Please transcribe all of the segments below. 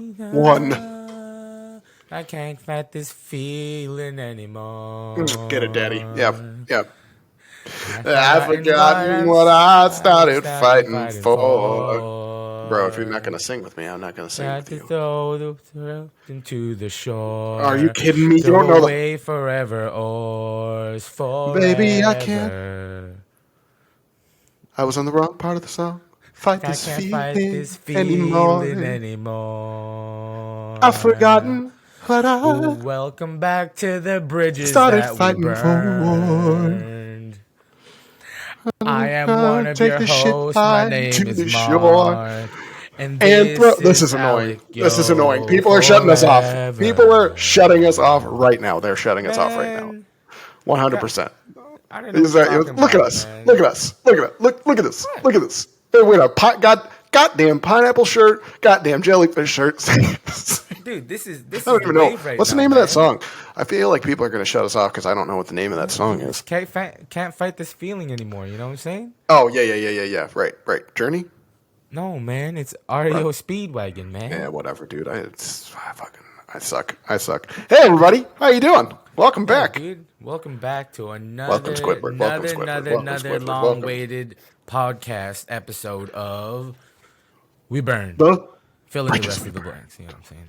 One. I can't fight this feeling anymore. Get it, Daddy. Yep. Yep. I've I've forgotten forgotten what I started fighting fighting for. Bro, if you're not for. gonna sing with me, I'm not gonna sing Got with to you. throw the throat into the Are you shore. kidding me? You don't Throw know the away forever oars baby. I can't. forever. I was on the wrong part of the song. Fight I this can't fight this feeling feeling anymore. I've anymore. forgotten what I Welcome back to the bridges started that we fighting for. burned. I am one of Take your the shit hosts. My line to name is the shore Mark. And and throw. this This is is annoying. Alec, This is annoying. yo, People are shutting us off. People are shutting us off forever. right now. They're shutting us off right now. Man, 100%. I don't know what you're talking Look at about, us. Look man. at us. Look at it. Look at this. What? Look at this. Hey, wait, goddamn pineapple shirt, goddamn jellyfish shirt. Dude, this is I don't the even know. wave right What's the now, name of that man. song? I feel like people are going to shut us off because I don't know what the name of that song is. Can't fight this feeling anymore. You know what I'm saying? Oh, yeah. Right. Journey? No, man. It's REO Speedwagon, man. Yeah, whatever, dude. I suck. Hey, everybody. How you doing? Welcome back. Dude. Welcome back to Welcome, Squidward. Welcome, Squidward. Welcome, another Squidward. Welcome. long-awaited podcast episode of We Burn. The Fill in the Bridges rest We of the Burned. blanks. You know what I'm saying?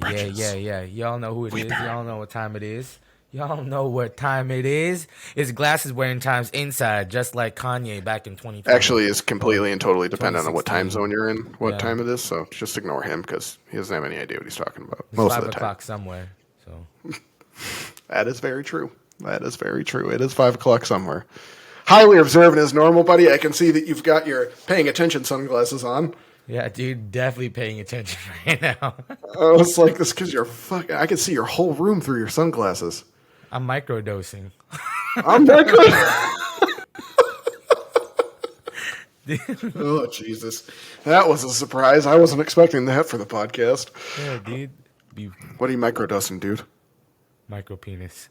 Bridges. Yeah. Y'all know who it We is. burn. Y'all know what time it is. Y'all know what time it is. It's glasses wearing times inside, just like Kanye back in 2020. Actually, is completely and totally dependent on what time 2016. zone you're in, what Yeah. time it is. So just ignore him because he doesn't have any idea what he's talking about It's most 5 of the time. o'clock somewhere. So That is very true. It is 5 o'clock somewhere. Highly observant as normal, buddy. I can see that you've got your paying attention sunglasses on. yeah, dude, definitely paying attention right now. Oh, it's like this because you're fucking. I can see your whole room through your sunglasses. I'm microdosing. I'm not good. Oh, Jesus. That was a surprise. I wasn't expecting that for the podcast. Yeah, dude. You What are you microdosing, dude? micro penis.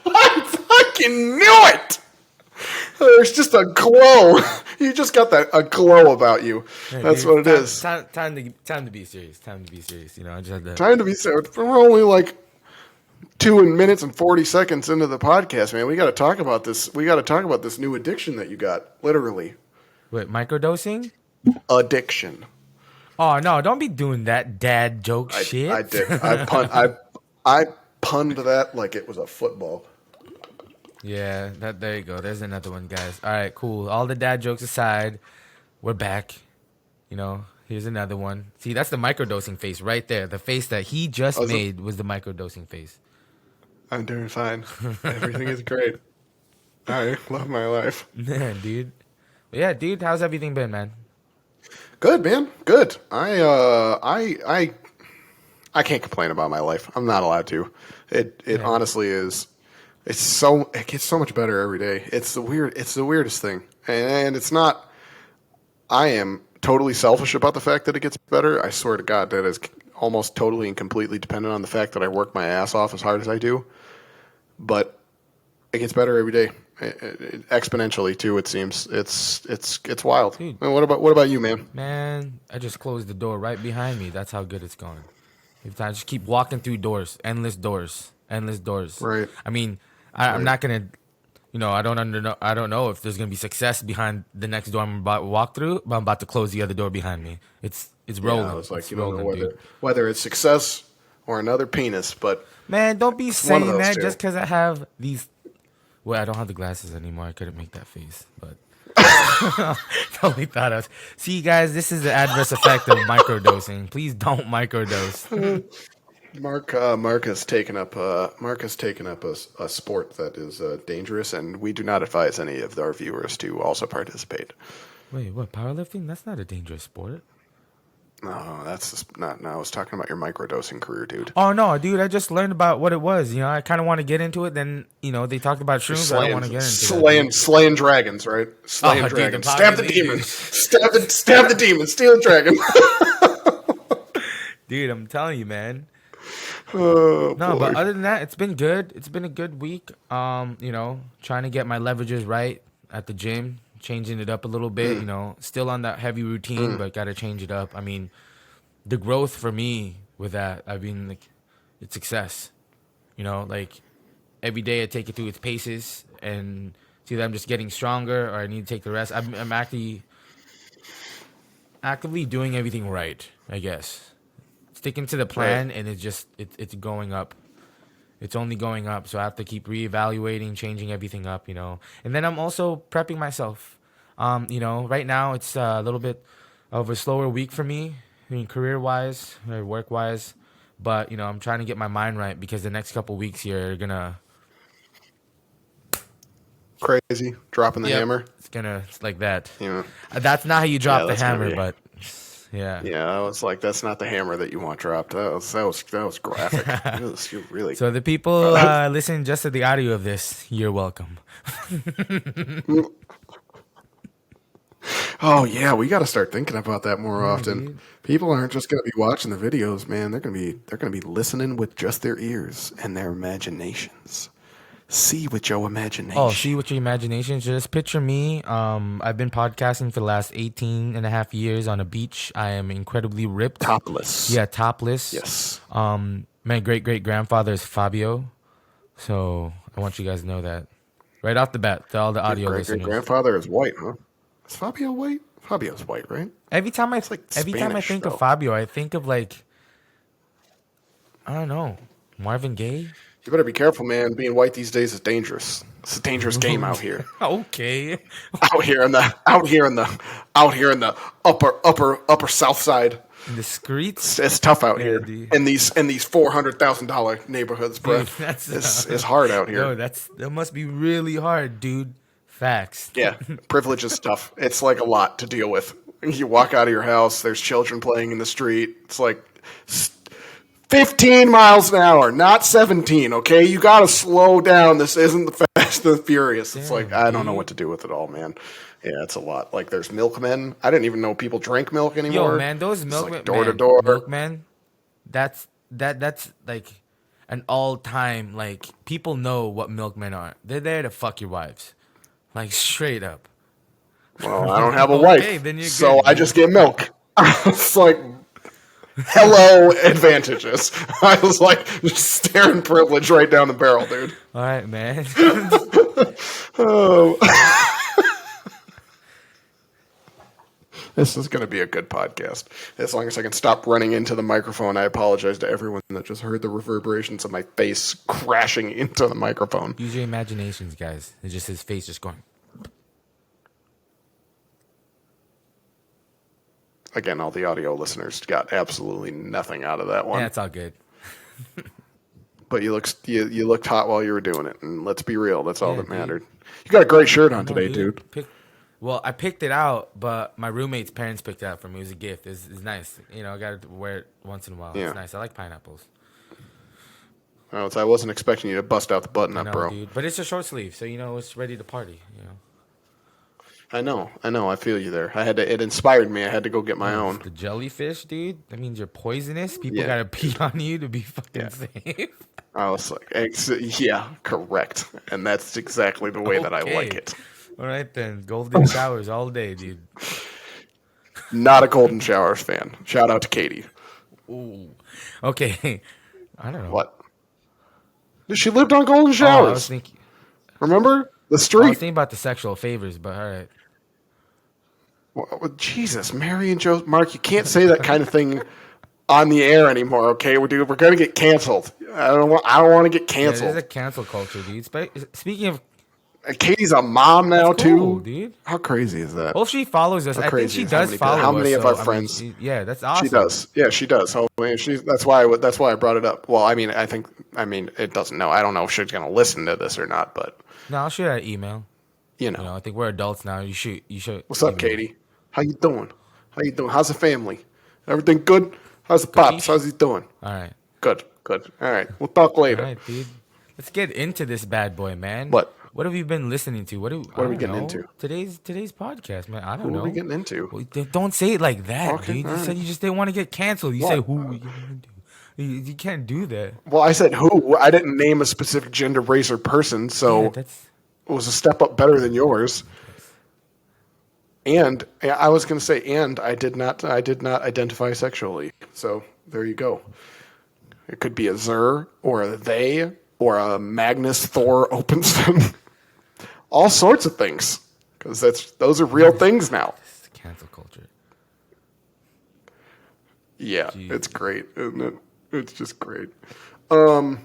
I fucking knew it! There's just a glow. You just got a glow about you. Yeah, That's dude, what it is. Time to be serious. Time to be serious. You know, I just had to. Time to be serious. We're only like 2 minutes and 40 seconds into the podcast, man. We got to talk about this. We got to talk about this new addiction that you got. Literally, What, microdosing? addiction. Oh no! Don't be doing that dad joke shit. I did. I punned that like it was a football. Yeah, there you go. There's another one, guys. All right, cool. All the dad jokes aside, we're back. You know, here's another one. See, that's the microdosing face right there. The face that he just made was the microdosing face. I'm doing fine. Everything is great. I love my life. Man, dude. But yeah, dude, how's everything been, man? Good, man. Good. I can't complain about my life. I'm not allowed to. It honestly is. It gets so much better every day. It's the weirdest thing. And it's not. I am totally selfish about the fact that it gets better. I swear to God, that is almost totally and completely dependent on the fact that I work my ass off as hard as I do. But it gets better every day, exponentially too. It seems it's wild. Dude. What about you, man? Man, I just closed the door right behind me. That's how good it's going. I just keep walking through doors, endless doors. Right. I mean, I'm not gonna, I don't know if there's gonna be success behind the next door I'm about to walk through, but I'm about to close the other door behind me. It's rolling. Yeah, it's like it's you don't know rolling, whether it's success or another penis, but man, don't be one of saying those that two. just because I have these. Well, I don't have the glasses anymore. I couldn't make that face, but totally thought I was. See, guys, this is the adverse effect of microdosing. Please don't microdose. Mark has taken up a sport that is dangerous, and we do not advise any of our viewers to also participate. Wait, what? Powerlifting? That's not a dangerous sport. No, that's just not. No, I was talking about your microdosing career, dude. Oh no, dude! I just learned about what it was. I kind of want to get into it. Then they talked about shrooms. I don't want to get into slaying dragons, right? Slaying Oh, dude, dragons. the Stab the power demon. leaders. Stab the demon. Steal the dragon. Dude, I'm telling you, man. Oh, No, boy. but other than that, it's been good. It's been a good week. Trying to get my leverages right at the gym. changing it up a little bit. You know, still on that heavy routine, but got to change it up. I mean, the growth for me with that, I mean, like, it's success. You know, like every day I take it through its paces, and see that I'm just getting stronger, or I need to take the rest. I'm actively doing everything right, I guess. Sticking to the Right. plan, and it's going up. It's only going up, so I have to keep reevaluating, changing everything up, you know. And then I'm also prepping myself. You know, right now it's a little bit of a slower week for me, I mean, career-wise, or work-wise. But, you know, I'm trying to get my mind right because the next couple weeks here are gonna. Crazy. Dropping the Yep, hammer. it's like that. Yeah. That's not how you Yeah, drop the that's gonna hammer, be. but yeah. Yeah, I was like, that's not the hammer that you want dropped. That was graphic. You're really. So the people listen just to the audio of this, you're welcome. Oh yeah, we got to start thinking about that more Yeah, often. dude. People aren't just going to be watching the videos, man. They're gonna be listening with just their ears and their imaginations. See with your imagination. Oh, see what your imagination. Just picture me. I've been podcasting for the last 18 and a half years on a beach. I am incredibly ripped. Topless. Yeah, topless. Yes. My great-great-grandfather is Fabio. So I want you guys to know that. Right off the bat, to all the Your audio great great listeners. grandfather is white, huh? Is Fabio white? Fabio's white, right? Every time I like every time I Spanish, think though. of Fabio, I think of like, I don't know, Marvin Gaye. You better be careful, man. Being white these days is dangerous. It's a dangerous game out here. Okay. Out here in the upper South Side. In the streets. It's tough out Yeah, here dude. in these $400,000 neighborhoods, bro. Dude, that's It's hard out here. Yo, that must be really hard, dude. Facts. Yeah, privilege is tough. It's like a lot to deal with. You walk out of your house, there's children playing in the street. It's like 15 miles an hour, not 17, okay? You got to slow down. This isn't the Fast and the Furious. It's like, I don't know what to do with it all, man. Yeah, it's a lot. Like, there's milkmen. I didn't even know people drank milk anymore. Yo, man, those It's milkmen, like door to door. milkmen, that's like an all-time, like, people know what milkmen are. They're there to fuck your wives. Like, straight up. Well, I don't have a Okay, wife, then you're so good, I dude. just get milk. It's like, hello, advantages. I was like staring privilege right down the barrel, dude. All right, man. Oh. This is going to be a good podcast. As long as I can stop running into the microphone. I apologize to everyone that just heard the reverberations of my face crashing into the microphone. Use your imaginations, guys. It's just his face just going. Again, all the audio listeners got absolutely nothing out of that one. Yeah, it's all good. But you looked hot while you were doing it, and let's be real, that's all Yeah, that dude. mattered. You got a great shirt on No, today, dude. Well, I picked it out, but my roommate's parents picked it out for me. It was a gift. It's nice. You know, I got to wear it once in a while. Yeah. It's nice. I like pineapples. Oh, I wasn't expecting you to bust out the button I up, know, bro. dude. But it's a short sleeve, so you know it's ready to party. You know. I know. I feel you there. It inspired me. I had to go get my own. The jellyfish, dude. That means you're poisonous. People Yeah. gotta pee on you to be fucking Yeah. safe. I was like, yeah, correct. And that's exactly the way that I Okay. like it. All right then, golden showers all day, dude. Not a Golden Showers fan. Shout out to Katie. Ooh. Okay. I don't know. What? She lived on Golden Oh, I was Showers. thinking. Remember? The I was street. thinking about the sexual favors, but all right. Well, Jesus, Mary and Joe. Mark, you can't say that kind of thing on the air anymore, okay? We're going to get canceled. I don't want to get Yeah, there's canceled. a cancel culture, dude. Speaking of, And Katie's a mom now, that's cool, too. dude. How crazy is that? Well, she follows us. I think crazy she is how does many- follow how many us. of our I mean, friends- yeah, that's awesome. She does. Yeah, she does. Oh, man, that's why I brought it up. Well, I mean, it doesn't know. I don't know if she's going to listen to this or not, but No, I'll shoot her an email. you You know. know, I think we're adults now. You should. What's up, email. Katie? How you doing? How's the family? Everything good? How's the pops? How's he doing? All right. Good. All right. We'll talk later. All right, dude. Let's get into this bad boy, man. What? What have you been listening to? What are we getting into? Today's podcast, man. I don't Who know. are we getting into? Well, don't say it like that, Okay, dude. You all said right. you just didn't want to get canceled. You What? said who are we gonna do? You can't do that. Well, I said who. I didn't name a specific gender, race, or person, so Yeah, that's it was a step up better than yours. And I was going to say, and I did not identify sexually. So there you go. It could be a Zer or a they or a Magnus Thor Openston. All sorts of things, because those are real things now. This is cancel culture. Yeah, Jeez. it's great, isn't it? It's just great. Okay,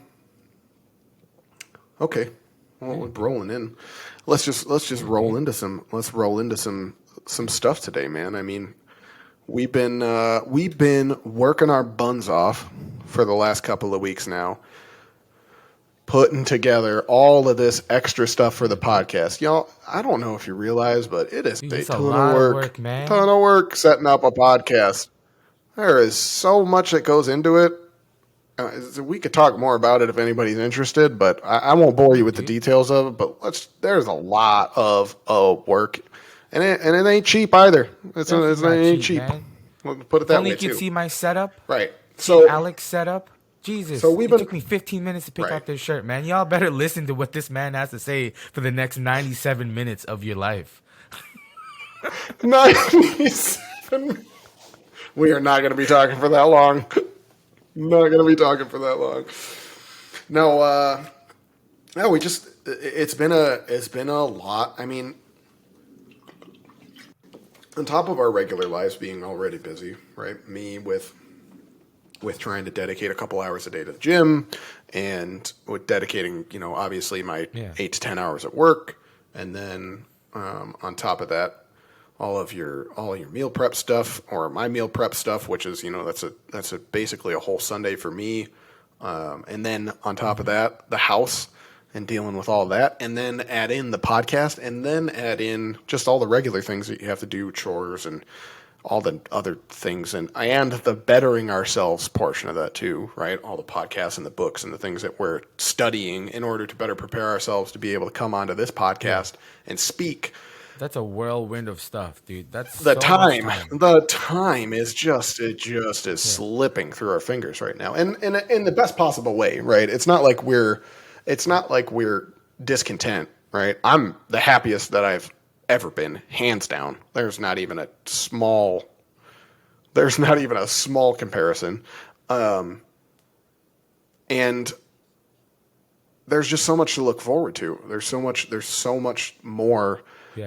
well, we're rolling in. Let's just roll into some stuff today, man. I mean, we've been working our buns off for the last couple of weeks now, putting together all of this extra stuff for the podcast. Y'all, I don't know if you realize, but it is Dude, a it's a ton lot of of work. work, man. Ton of work setting up a podcast. There is so much that goes into it. We could talk more about it if anybody's interested, but I won't bore you with the details of it. But there's a lot of work, and it ain't cheap either. It ain't cheap. Man. We'll put it that Only way you could too. see my setup. Right. See So Alec's setup. Jesus, So it took me 15 minutes to pick out this shirt, man. Y'all better listen to what this man has to say for the next 97 minutes of your life. 97. We are not going to be talking for that long. Not going to be talking for that long. No, we just it's been a lot. I mean, on top of our regular lives being already busy, right? Me with trying to dedicate a couple hours a day to the gym, and with dedicating, obviously my 8 to 10 hours at work, and then on top of that, all your meal prep stuff, or my meal prep stuff, which is that's basically a whole Sunday for me, and then on top of that, the house and dealing with all that, and then add in the podcast, and then add in just all the regular things that you have to do, chores and all the other things, and the bettering ourselves portion of that too, right? All the podcasts and the books and the things that we're studying in order to better prepare ourselves to be able to come onto this podcast and speak. That's a whirlwind of stuff, dude. That's The so time. much time. The time is just slipping through our fingers right now, and in the best possible way, right? It's not like we're discontent, right? I'm the happiest that I've ever been, hands down. There's not even a small comparison, and there's just so much to look forward to. There's so much more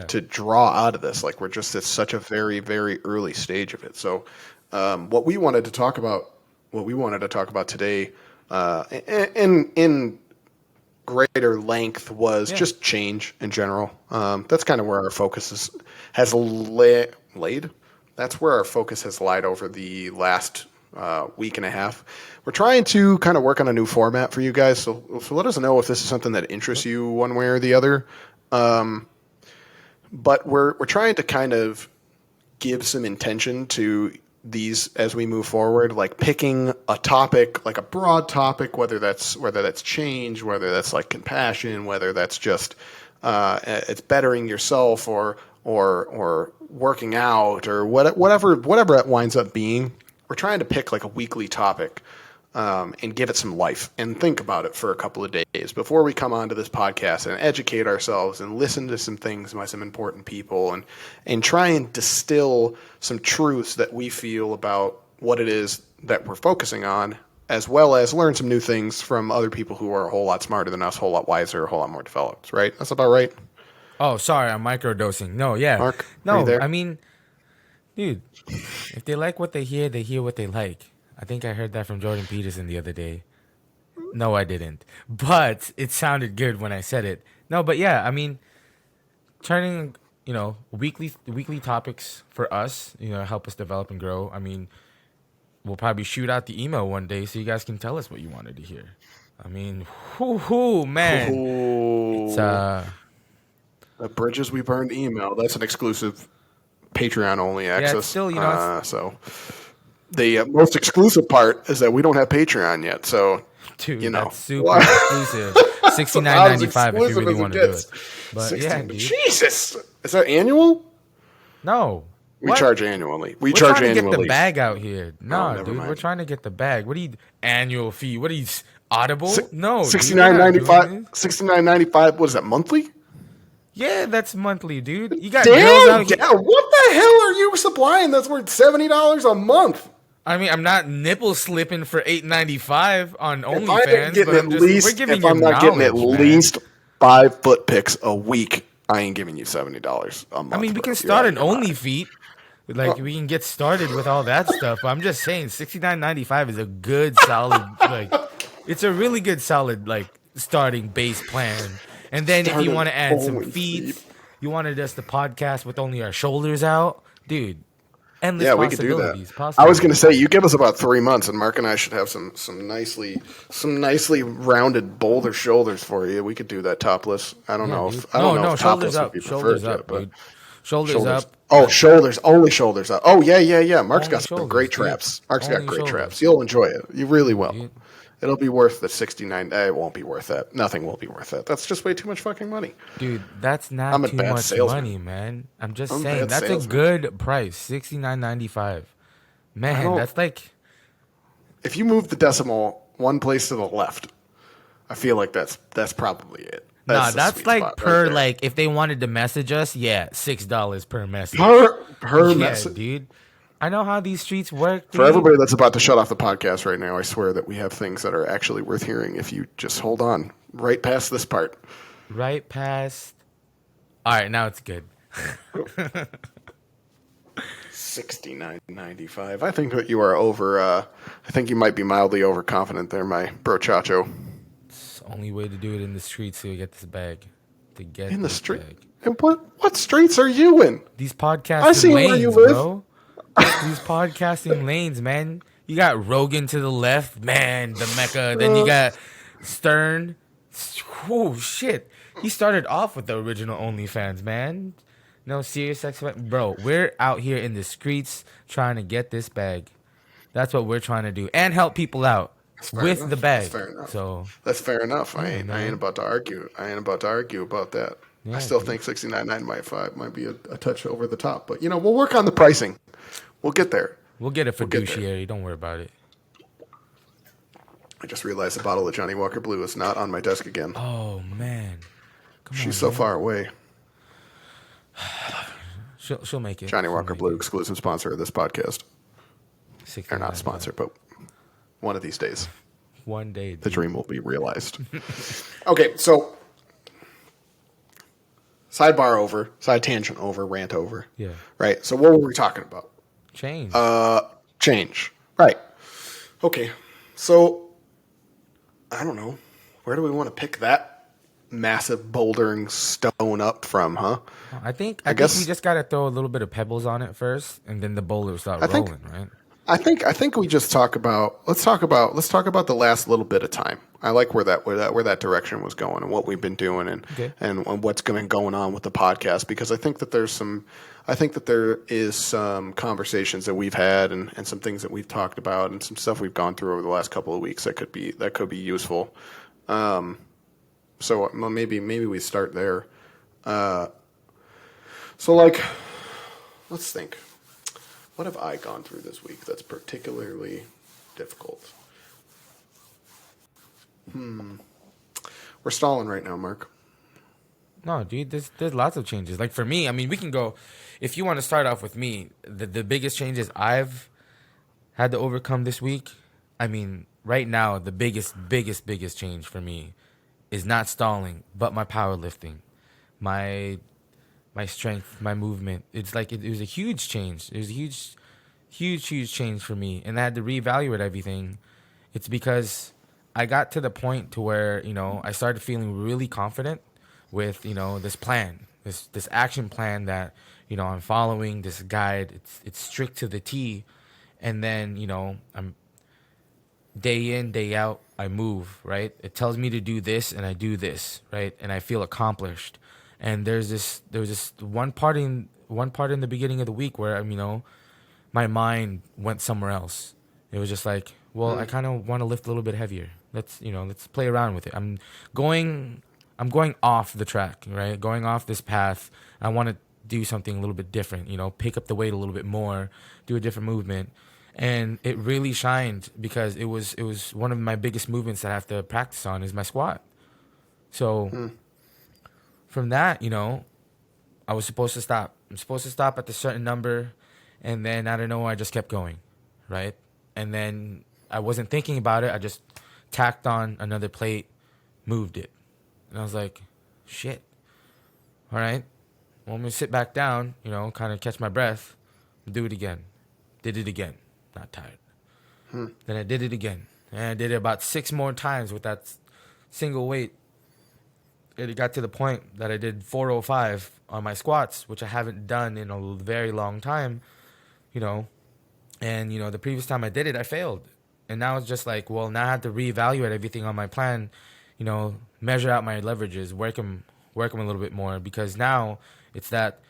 to draw out of this. Like, we're just at such a very, very early stage of it. So what we wanted to talk about today, in greater length, was just change in general. That's kind of where our focus has laid. That's where our focus has lied over the last week and a half. We're trying to kind of work on a new format for you guys. So let us know if this is something that interests you one way or the other. But we're trying to kind of give some intention to these as we move forward, like picking a topic, like a broad topic, whether that's change, whether that's like compassion, whether that's just it's bettering yourself or working out, or whatever it winds up being. We're trying to pick like a weekly topic and give it some life and think about it for a couple of days before we come onto this podcast and educate ourselves and listen to some things by some important people and try and distill some truths that we feel about what it is that we're focusing on, as well as learn some new things from other people who are a whole lot smarter than us, a whole lot wiser, a whole lot more developed, right? That's about right. Oh, sorry, I'm microdosing. No, yeah. Mark, no, are you there? I mean, dude, if they like what they hear what they like. I think I heard that from Jordan Peterson the other day. No, I didn't. But it sounded good when I said it. No, but yeah, I mean, turning, weekly topics for us, help us develop and grow. I mean, we'll probably shoot out the email one day so you guys can tell us what you wanted to hear. I mean, man. Ooh. It's The Bridges We Burned email. That's an exclusive Patreon only access. Yeah, it's still, so the most exclusive part is that we don't have Patreon yet. So, dude, that's super exclusive. $69.95 if you really want to do it. But 16, yeah, dude. Jesus, is that annual? No. We charge annually. We're trying annually. to get the bag out here. No, dude, mind. we're trying to get the bag. What are you annual fee? What are you Audible? No, $69.95. $69.95. What is that, monthly? Yeah, that's monthly, dude. You got girls Damn, out here. what the hell are you supplying that's worth $70 a month? I mean, I'm not nipple slipping for $8.95 on If I ain't OnlyFans, but getting at we're least, giving if you I'm not getting at knowledge, man. least 5 foot pics a week, I ain't giving you $70 a I mean, month, we bro. can You're start out of an your mind. OnlyFeet. Like we can get started with all that stuff. But I'm just saying, $69.95 is a good solid it's a really good solid starting base plan. And then if Start you an want to add some only feed. feet, you wanted us to podcast with only our shoulders out, dude. Endless Yeah, we could do that. possibilities. I was gonna Possibilities. say you give us about 3 months, and Mark and I should have some nicely rounded boulder shoulders for you. We could do that topless. Yeah, dude. I don't No, know if no, shoulders topless would up. be Shoulders preferred yet, up, but dude. Shoulders shoulders. up. Oh, shoulders only shoulders up. Oh yeah. Mark's got Only some shoulders, great dude. traps. Mark's got Only great traps. shoulders. You'll enjoy it. You really Yeah, will. dude. It'll be worth the 69. It won't be worth that. Nothing will be worth that. That's just way too much fucking money. Dude, that's I'm not a too bad much salesman. money, man. I'm just I'm a saying bad that's a salesman. good price. $69.95. I Man, don't. that's like If you move the decimal one place to the left, I feel like that's probably it. nah, That's the that's sweet like spot right per there. if they wanted to message us, yeah, $6 per message. Per Yeah, message. dude. I know how these streets work, For dude. everybody that's about to shut off the podcast right now, I swear that we have things that are actually worth hearing if you just hold on right past this part. Right past. All right, now it's good. $69.95. I think that you are over. I think you might be mildly overconfident there, my brochacho. It's the only way to do it in the streets to get this bag. To get In the this street. bag. And what streets are you in? These I podcasting see where you lanes, live. bro. These podcasting lanes, man. You got Rogan to the left, man, the Mecca. Then you got Stern. Oh shit! He started off with the original OnlyFans, man. No serious bro. We're out here in the streets trying to get this bag. That's what we're trying to do, and help people out That's fair with the enough. That's bag. fair enough. So That's fair enough. yeah, I ain't man. about to argue. I ain't about to argue about that. I Yeah, still dude. think 69.95 might be a touch over the top, but we'll work on the pricing. We'll get there. We'll get a We'll get there. fiduciary. Don't worry about it. I just realized the bottle of Johnny Walker Blue is not on my desk again. Oh man, come on, She's so man. far away. She'll make it. Johnny She'll Walker make Blue, it. exclusive sponsor of this podcast. Or not 69.95. sponsor, but one of these days, One day, the dude. dream will be realized. Okay, so sidebar over, side tangent over, rant over. Yeah. Right. So what were we talking about? Change. Change. Right. Okay. So I don't know. Where do we want to pick that massive bouldering stone up from, huh? I think guess- we just gotta throw a little bit of pebbles on it first, and then the boulder start I think- rolling, right? I think we just talk about let's talk about the last little bit of time. I like where that direction was going and what we've been doing Okay. and what's been going on with the podcast, because I think that there is some conversations that we've had and some things that we've talked about and some stuff we've gone through over the last couple of weeks that could be useful. So maybe we start there. So let's think. What have I gone through this week that's particularly difficult? We're stalling right now, Mark. No, dude, there's lots of changes. Like for me, I mean, we can go. If you want to start off with me, the biggest changes I've had to overcome this week. I mean, right now, the biggest change for me is not stalling, but my powerlifting, my strength, my movement. It's like it was a huge change. It was a huge change for me, and I had to reevaluate everything. It's because I got to the point to where I started feeling really confident with this plan, this action plan that I'm following, this guide. It's strict to the T, and then I'm day in, day out, I move, right? It tells me to do this and I do this, right? And I feel accomplished. And there was this one part in the beginning of the week where my mind went somewhere else. It was just like, well, I kind of want to lift a little bit heavier. Let's play around with it. I'm going off the track, right? Going off this path. I want to do something a little bit different, pick up the weight a little bit more, do a different movement. And it really shined because it was one of my biggest movements that I have to practice on is my squat. So from that, I was supposed to stop. I'm supposed to stop at a certain number, and then I don't know. I just kept going, right? And then I wasn't thinking about it. I just tacked on another plate, moved it, and I was like, "Shit! All right, well, I'm gonna sit back down, kind of catch my breath, do it again." Did it again. Not tired. Then I did it again, and I did it about 6 more times with that single weight. It got to the point that I did 405 on my squats, which I haven't done in a very long time, you know. And the previous time I did it, I failed. And now it's just like, well, now I have to reevaluate everything on my plan, measure out my leverages, work them a little bit more, because now it's that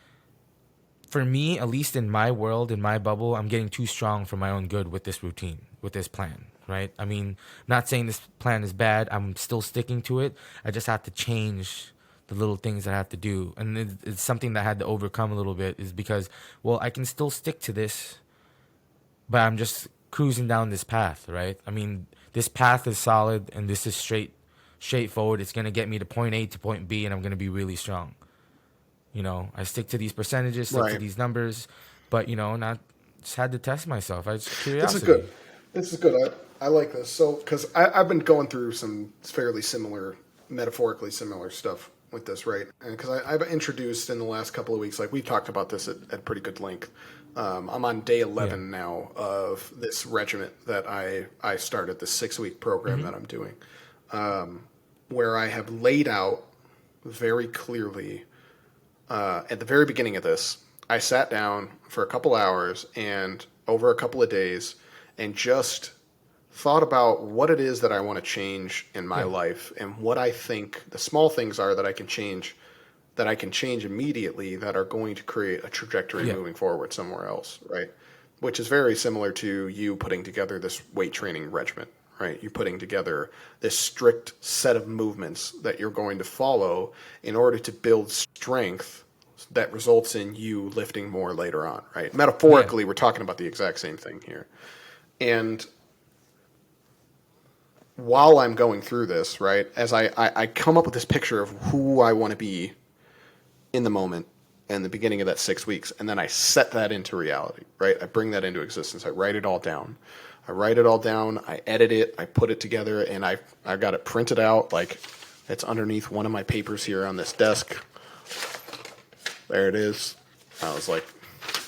for me, at least in my world, in my bubble, I'm getting too strong for my own good with this routine, with this plan, right? I mean, I'm not saying this plan is bad. I'm still sticking to it. I just have to change the little things that I have to do. And it's something that I had to overcome a little bit, is because, well, I can still stick to this, but I'm just cruising down this path, right? I mean, this path is solid and this is straightforward. It's going to get me to point A to point B, and I'm going to be really strong. I stick to these percentages, stick to Right. these numbers, but not just had to test myself. I just This is curiosity. good. This is good. I like this. So, because I've been going through some fairly similar, metaphorically similar stuff with this, right? And because I've introduced in the last couple of weeks, like we talked about this at pretty good length. I'm on day Yeah. 11 now of this regiment that I started, this 6-week program Mm-hmm. that I'm doing, where I have laid out very clearly at the very beginning of this, I sat down for a couple hours and over a couple of days and just thought about what it is that I want to change in my Yeah. life and what I think the small things are that I can change immediately that are going to create a trajectory Yeah. moving forward somewhere else, right? Which is very similar to you putting together this weight training regimen, right? You putting together this strict set of movements that you're going to follow in order to build strength that results in you lifting more later on, right? Yeah. Metaphorically, we're talking about the exact same thing here. And while I'm going through this, right, as I come up with this picture of who I want to be in the moment and the beginning of that 6 weeks, and then I set that into reality, right? I bring that into existence. I write it all down. I edit it, I put it together, and I've got it printed out. Like, it's underneath one of my papers here on this desk. There it is. I was like,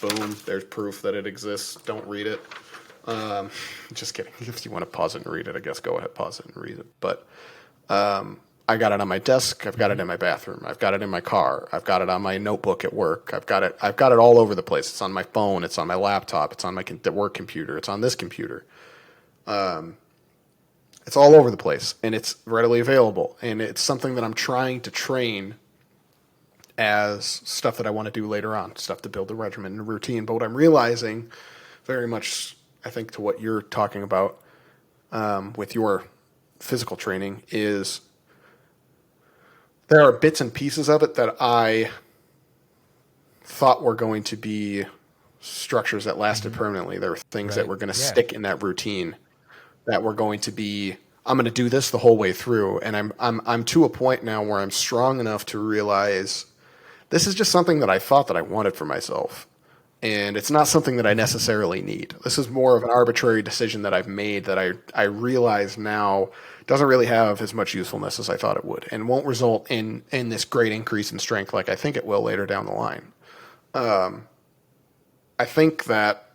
boom, there's proof that it exists. Don't read it. Just kidding. If you want to pause it and read it, I guess go ahead, pause it and read it. But I got it on my desk. I've got it in my bathroom. I've got it in my car. I've got it on my notebook at work. I've got it all over the place. It's on my phone. It's on my laptop. It's on my work computer. It's on this computer. It's all over the place, and it's readily available. And it's something that I'm trying to train as stuff that I want to do later on, stuff to build a regimen and a routine. But what I'm realizing, very much, I think, to what you're talking about with your physical training, is there are bits and pieces of it that I thought were going to be structures that lasted permanently. There were things that Right. were going to Yeah. stick in that routine that were going to be, I'm going to do this the whole way through. And I'm to a point now where I'm strong enough to realize this is just something that I thought that I wanted for myself. And it's not something that I necessarily need. This is more of an arbitrary decision that I've made that I realize now doesn't really have as much usefulness as I thought it would, and won't result in this great increase in strength like I think it will later down the line. I think that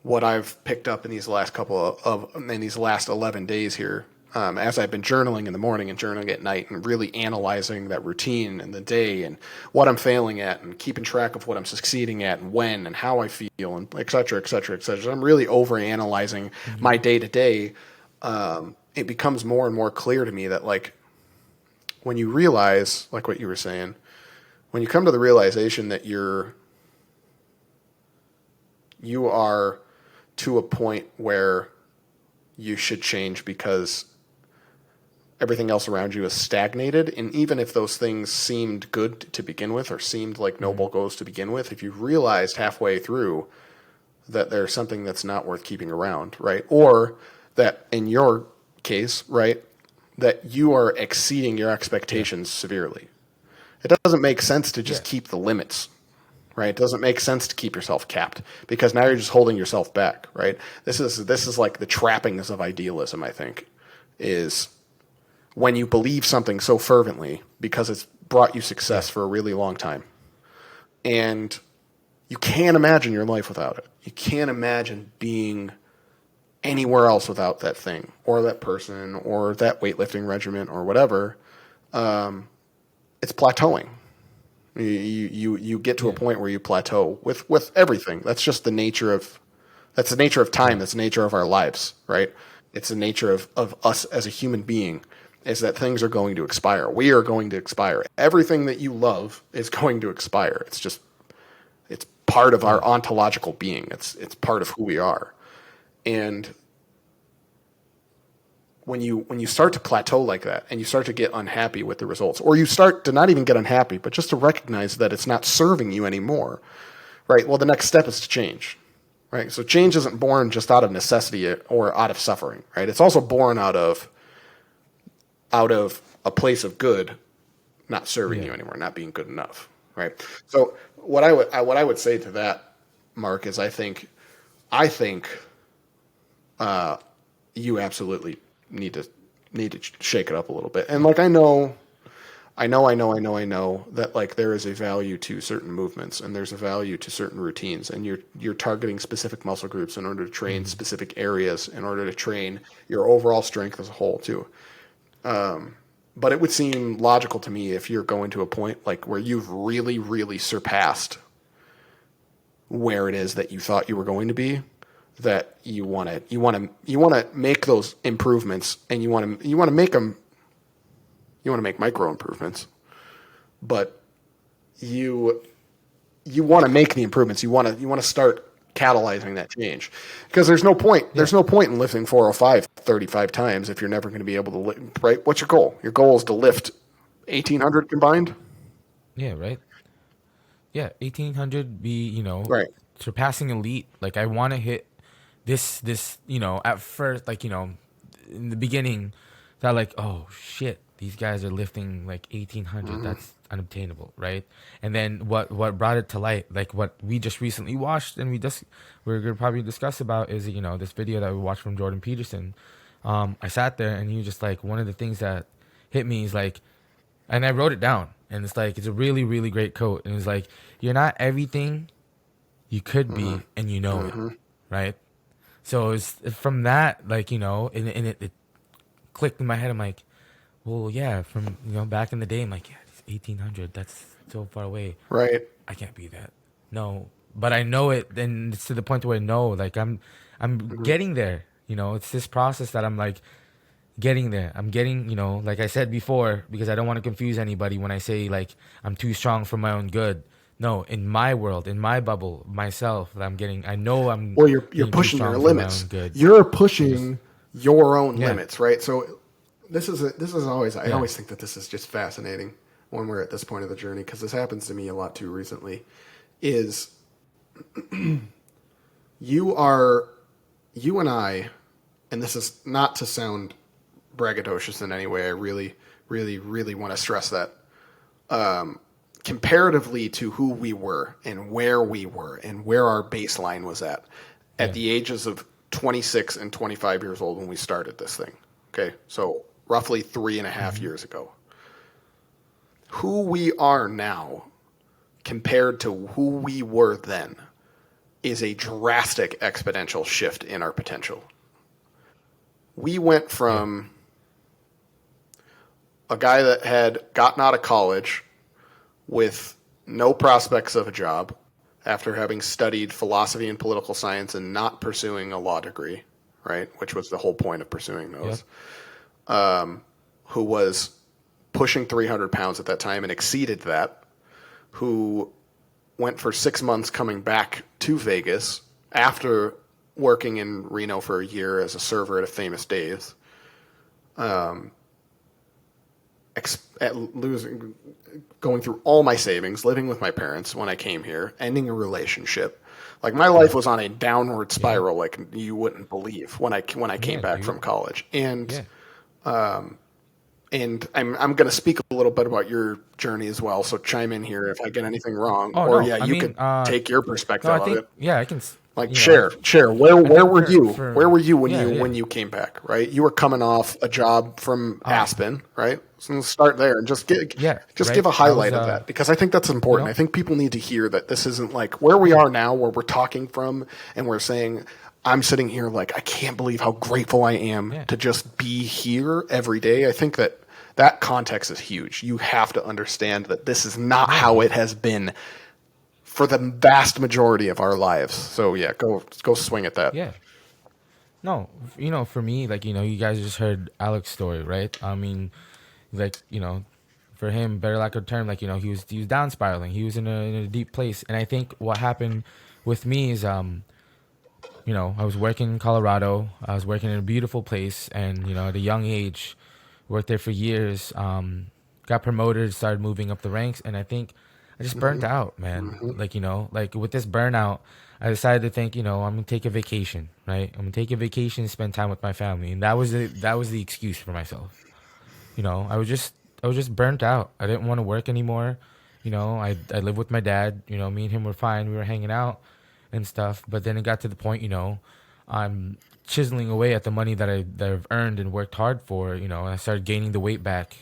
what I've picked up in these last in these last 11 days here, as I've been journaling in the morning and journaling at night and really analyzing that routine and the day and what I'm failing at and keeping track of what I'm succeeding at and when and how I feel and et cetera, et cetera, et cetera. I'm really over analyzing my day to day. It becomes more and more clear to me that, like, when you realize, like what you were saying, when you come to the realization that you are to a point where you should change because everything else around you is stagnated. And even if those things seemed good to begin with or seemed like noble goals to begin with, if you realized halfway through that there's something that's not worth keeping around, right? Or that in your case, right, that you are exceeding your Yeah. expectations severely. It doesn't make sense to Yeah. just keep the limits, right? It doesn't make sense to keep yourself capped because now you're just holding yourself back, right? This is like the trappings of idealism, I think, is when you believe something so fervently because it's brought you Yeah. success for a really long time. And you can't imagine your life without it. You can't imagine being anywhere else without that thing or that person or that weightlifting regimen or whatever. It's plateauing. You get to a Yeah. point where you plateau with everything. That's the nature of time. Yeah. That's the nature of our lives, right? It's the nature of us as a human being is that things are going to expire. We are going to expire. Everything that you love is going to expire. It's part of our Yeah. ontological being. It's part of who we are. And when you start to plateau like that and you start to get unhappy with the results, or you start to not even get unhappy, but just to recognize that it's not serving you anymore, right? Well, the next step is to change, right? So change isn't born just out of necessity or out of suffering, right? It's also born out of a place of good not serving Yeah. you anymore, not being good enough, right? So what I would say to that, Mark, is I think you absolutely need to shake it up a little bit. And like I know that like there is a value to certain movements and there's a value to certain routines, and you're targeting specific muscle groups in order to train Mm-hmm. specific areas in order to train your overall strength as a whole too. But it would seem logical to me if you're going to a point like where you've really, really surpassed where it is that you thought you were going to be, that you want to make those improvements, and you want to make them, you want to make micro improvements, but you you want to make the improvements. You want to start catalyzing that change, because Yeah. there's no point in lifting 405 35 times if you're never going to be able to lift, right? What's your goal? Your goal is to lift 1800 combined, Yeah. Right. Yeah. 1800 be, right? surpassing elite. Like I want to hit this, at first, like, in the beginning, that like, oh shit, these guys are lifting like 1800. Mm-hmm. That's unobtainable, right? And then what brought it to light, like what we just recently watched, and we're gonna probably discuss about, is this video that we watched from Jordan Peterson. I sat there and he just like, one of the things that hit me is like, and I wrote it down, and it's like, it's a really really great quote, and it's like, you're not everything you could be, and you know it, Mm-hmm. right? So it's from that, like, and it clicked in my head. I'm like, well, yeah, from back in the day, I'm like, yeah, it's 1800. That's so far away. Right. I can't be that. No, but I know it. And it's to the point where I know, like, I'm Mm-hmm. getting there. It's this process that I'm like getting there. I'm getting, like I said before, because I don't want to confuse anybody when I say like I'm too strong for my own good. No, in my world, in my bubble, myself, I know I'm Well, you're getting too pushing your strong for my limits. own good. You're I just, pushing your own yeah, limits, right? So this is always, I yeah, always think that this is just fascinating when we're at this point of the journey, because this happens to me a lot too recently. Is you are you and I, and this is not to sound braggadocious in any way. I really, really, really want to stress that. Comparatively to who we were and where our baseline was at yeah, the ages of 26 and 25 years old when we started this thing. Okay, so roughly 3.5 years ago. Who we are now compared to who we were then is a drastic exponential shift in our potential. We went yeah, from a guy that had gotten out of college with no prospects of a job after having studied philosophy and political science and not pursuing a law degree, right? Which was the whole point of pursuing yep, those. Who was pushing 300 pounds at that time and exceeded that. Who went for 6 months coming back to Vegas after working in Reno for a year as a server at a famous Dave's. At losing, going through all my savings, living with my parents when I came here, ending a relationship. Like my life yep, was on a downward yeah, spiral, like you wouldn't believe when I came yeah, back from dude, college. And yeah, I'm going to speak a little bit about your journey as well. So chime in here if I get anything wrong, Oh or no, yeah, I you mean, could take your no, perspective I of think it. yeah, I can. Like You know, share I where think were you? Where for were you when yeah, yeah. you came back? Right, you were coming off a job from Oh Aspen, right? So let's start there and yeah, just right. give a That was highlight of that because I think that's you important. I know, think people need to hear that this isn't like where we yeah, are now, where we're talking from, and we're saying. I'm sitting here like I can't believe how grateful I am yeah, to just be here every day. I think that context is huge. You have to understand that this is not yeah, how it has been for the vast majority of our lives. So yeah, go swing at that. yeah. No, for me, like you guys just heard Alec's story, right? I mean, like for him, better lack of term, like he was down spiraling. He was in a deep place, and I think what happened with me is I was working in Colorado. I was working in a beautiful place, and at a young age, worked there for years. Got promoted, started moving up the ranks, and I think I just burnt out, man. Like like with this burnout, I decided to think, I'm gonna take a vacation, right? I'm gonna take a vacation, spend time with my family, and that was the excuse for myself. I was just burnt out. I didn't want to work anymore. I lived with my dad. Me and him were fine. We were hanging out and stuff. But then it got to the point, I'm chiseling away at the money that I've earned and worked hard for. And I started gaining the weight back,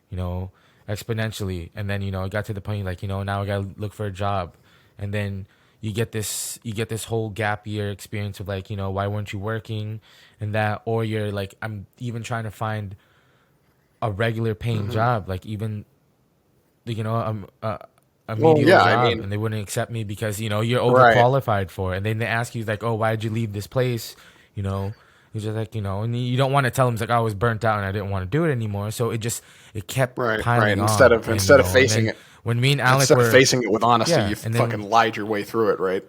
you know, exponentially. And then it got to the point like now I gotta look for a job, and then you get this whole gap year experience of like why weren't you working and that, or you're like I'm even trying to find a regular paying job, like even a Well, medial yeah, I job, mean, and they wouldn't accept me because you're right, overqualified for it. And then they ask you like, oh, why did you leave this place? You know, it's just like and you don't want to tell them it's like, I was burnt out and I didn't want to do it anymore. So it kept right. piling on, and and then when me and Alec Instead of were facing it with honesty, yeah, you and fucking then lied your way through it, right?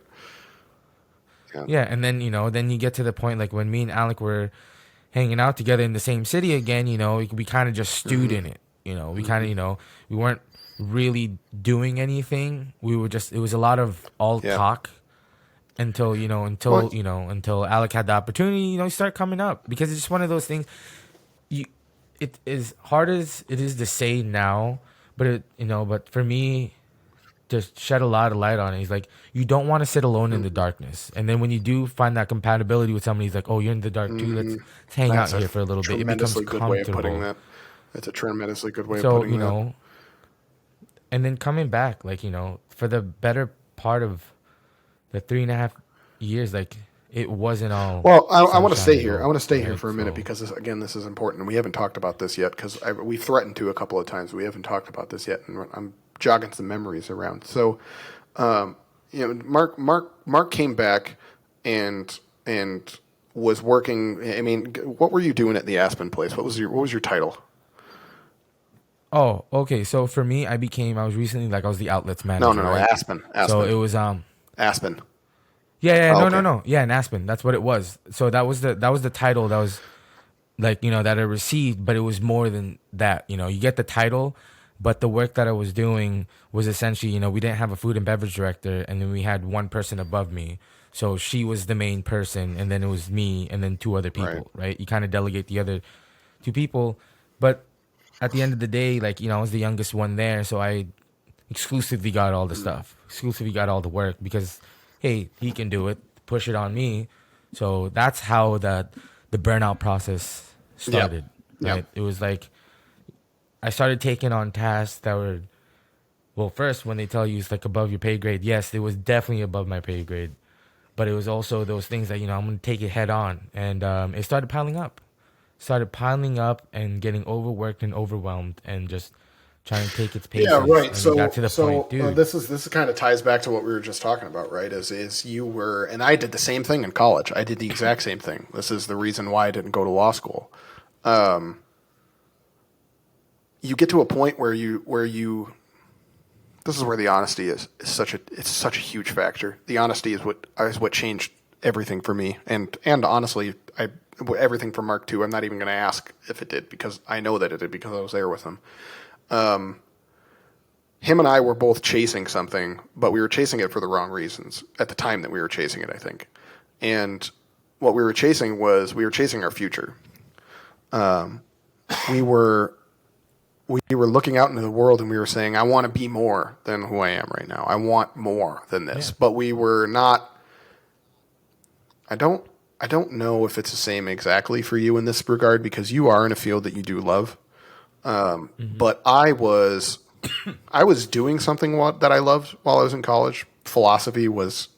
Yeah. yeah, and then then you get to the point like when me and Alec were hanging out together in the same city again, we kind of just stewed in it. We kind of, we weren't really doing anything. We were just, it was a lot of all Yeah. talk until, Well, until Alec had the opportunity, start coming up, because it's just one of those things. You, it is hard as it is to say now, but but for me, just shed a lot of light on it. He's like, you don't want to sit alone in the darkness. And then when you do find that compatibility with somebody, he's like, oh, you're in the dark too. Let's hang out that's a here for a little bit. It becomes tremendously good way of putting comfortable. that. That's a tremendously good way of So, putting that. and then coming back, like, for the better part of the 3.5 years, like, it wasn't all Well, I want to sunshine stay and here. I gold, want to stay here right? for a minute So, because again, this is important. We haven't talked about this yet because we threatened to a couple of times. We haven't talked about this yet, and I'm jogging some memories around. So, um, Mark came back and was working. I mean, what were you doing at the Aspen place? What was your title? oh, okay. So for me, I was recently, like, I was the outlets No, manager, no, no. right? Aspen, So Aspen, it was, Aspen. yeah, yeah, Oh, no, no, okay. no. Yeah, in Aspen. That's what it was. So that was the title that was like that I received, but it was more than that. You get the title, but the work that I was doing was essentially, we didn't have a food and beverage director, and then we had one person above me. So she was the main person, and then it was me, and then two other Right. people, right? You kind of delegate the other two people, but at the end of the day, like I was the youngest one there, so I exclusively got all the stuff, exclusively got all the work because, hey, he can do it. Push it on me. So that's how the burnout process Yep. started. Yep. Right? It was like I started taking on tasks that were, well, first when they tell you it's like above your pay grade, yes, it was definitely above my pay grade, but it was also those things that I'm gonna take it head on, and it started piling up and getting overworked and overwhelmed and just trying to take its Yeah, paces, right. and it got So, to the point, dude. this kind of ties back to what we were just talking about, right? Is you were, and I did the same thing in college. I did the exact same thing. This is the reason why I didn't go to law school. You get to a point where you this is where the honesty is such a huge factor. The honesty is what changed everything for me, and honestly, everything for Mark too. I'm not even going to ask if it did because I know that it did because I was there with him. Him and I were both chasing something, but we were chasing it for the wrong reasons at the time that we were chasing it, I think. And what we were chasing our future. We were we were looking out into the world and we were saying, I want to be more than who I am right now. I want more than this. Yeah. But we were not. I don't know if it's the same exactly for you in this regard because you are in a field that you do love. But I was doing something that I loved while I was in college. Philosophy was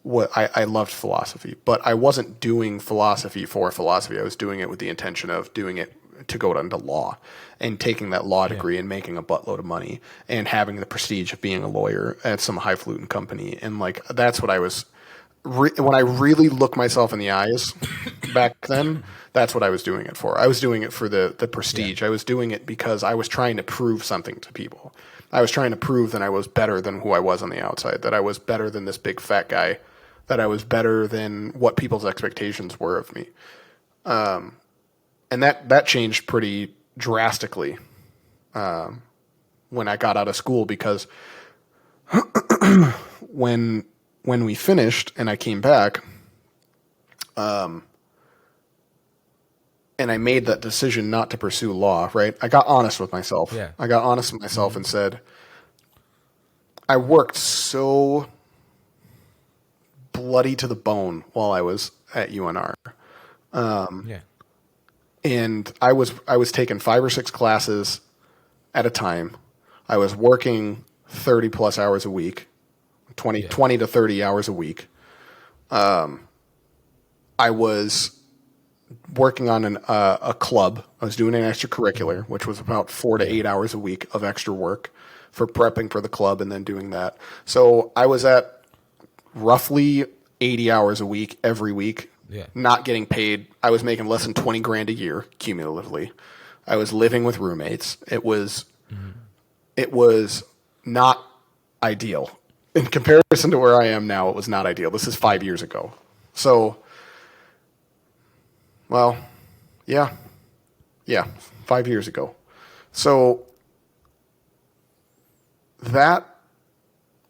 what I loved philosophy, but I wasn't doing philosophy for philosophy. I was doing it with the intention of doing it to go into law and taking that law degree and making a buttload of money and having the prestige of being a lawyer at some highfalutin company. And like, that's what I was, when I really look myself in the eyes back then, that's what I was doing it for. I was doing it for the prestige. I was doing it because I was trying to prove something to people. I was trying to prove that I was better than who I was on the outside, that I was better than this big fat guy, that I was better than what people's expectations were of me. And that changed pretty drastically when I got out of school because when we finished and I came back, and I made that decision not to pursue law, right? I got honest with myself. Yeah. I got honest with myself and said, I worked so bloody to the bone while I was at UNR. And I was taking 5 or 6 classes at a time. I was working 30 plus hours a week, 20 to 30 hours a week. I was working on a club. I was doing an extracurricular, which was about 4 to 8 hours a week of extra work for prepping for the club and then doing that. So I was at roughly 80 hours a week every week. Not getting paid. I was making less than 20 grand a year cumulatively. I was living with roommates. It was not ideal. In comparison to where I am now, it was not ideal. This is 5 years ago. So, well, yeah, 5 years ago. So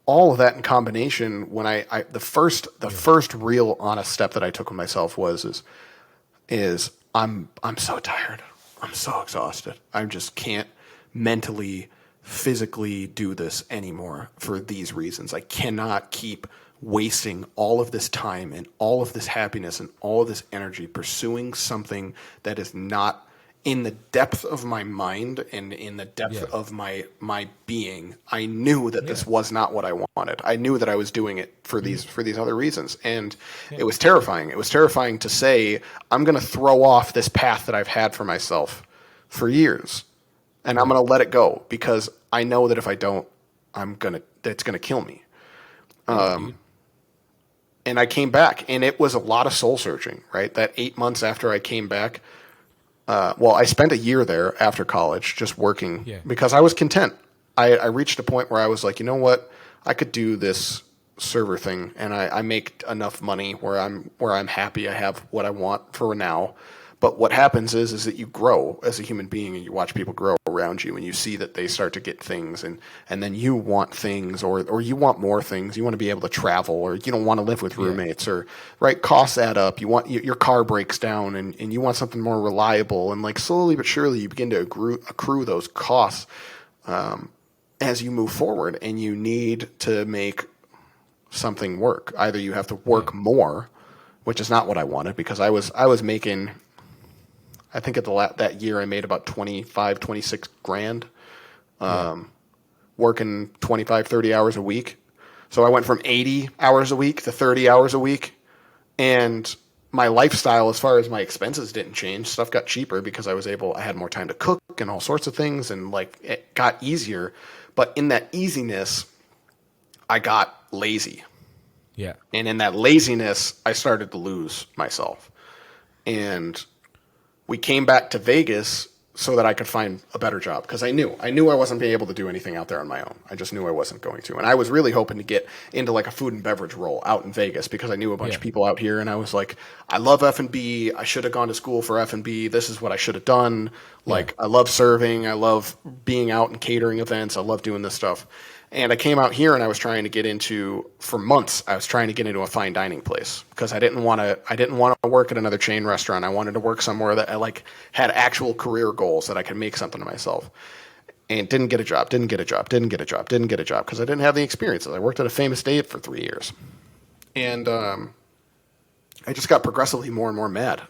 all of that in combination, when the first real honest step that I took with myself is I'm so tired. I'm so exhausted. I just can't mentally, physically do this anymore for these reasons. I cannot keep wasting all of this time and all of this happiness and all of this energy pursuing something that is not in the depth of my mind and in the depth of my being. I knew that this was not what I wanted. I knew that I was doing it for these other reasons. And it was terrifying. It was terrifying to say, I'm going to throw off this path that I've had for myself for years. And I'm going to let it go because I know that if I don't, it's going to kill me. And I came back and it was a lot of soul searching, right? That 8 months after I came back, I spent a year there after college just working because I was content. I reached a point where I was like, you know what? I could do this server thing and I make enough money where I'm happy. I have what I want for now. But what happens is that you grow as a human being and you watch people grow around you and you see that they start to get things and then you want things or you want more things. You want to be able to travel or you don't want to live with roommates or right. Costs add up. You want your car breaks down and you want something more reliable and like slowly but surely you begin to accrue those costs as you move forward and you need to make something work. Either you have to work more, which is not what I wanted because I was making. I think at that year I made about 25, 26 grand, working 25, 30 hours a week. So I went from 80 hours a week to 30 hours a week. And my lifestyle, as far as my expenses didn't change, stuff got cheaper because I had more time to cook and all sorts of things. And like it got easier. But in that easiness, I got lazy. Yeah. And in that laziness, I started to lose myself. And we came back to Vegas so that I could find a better job because I knew I wasn't being able to do anything out there on my own. I just knew I wasn't going to. And I was really hoping to get into like a food and beverage role out in Vegas because I knew a bunch of people out here and I was like, I love F&B. I should have gone to school for F&B. This is what I should have done. Like I love serving. I love being out and catering events. I love doing this stuff. And I came out here and I was trying to get into, for months, I was trying to get into a fine dining place because I didn't want to work at another chain restaurant. I wanted to work somewhere that I like had actual career goals that I could make something of myself. And didn't get a job because I didn't have the experiences. I worked at a famous date for 3 years. And I just got progressively more and more mad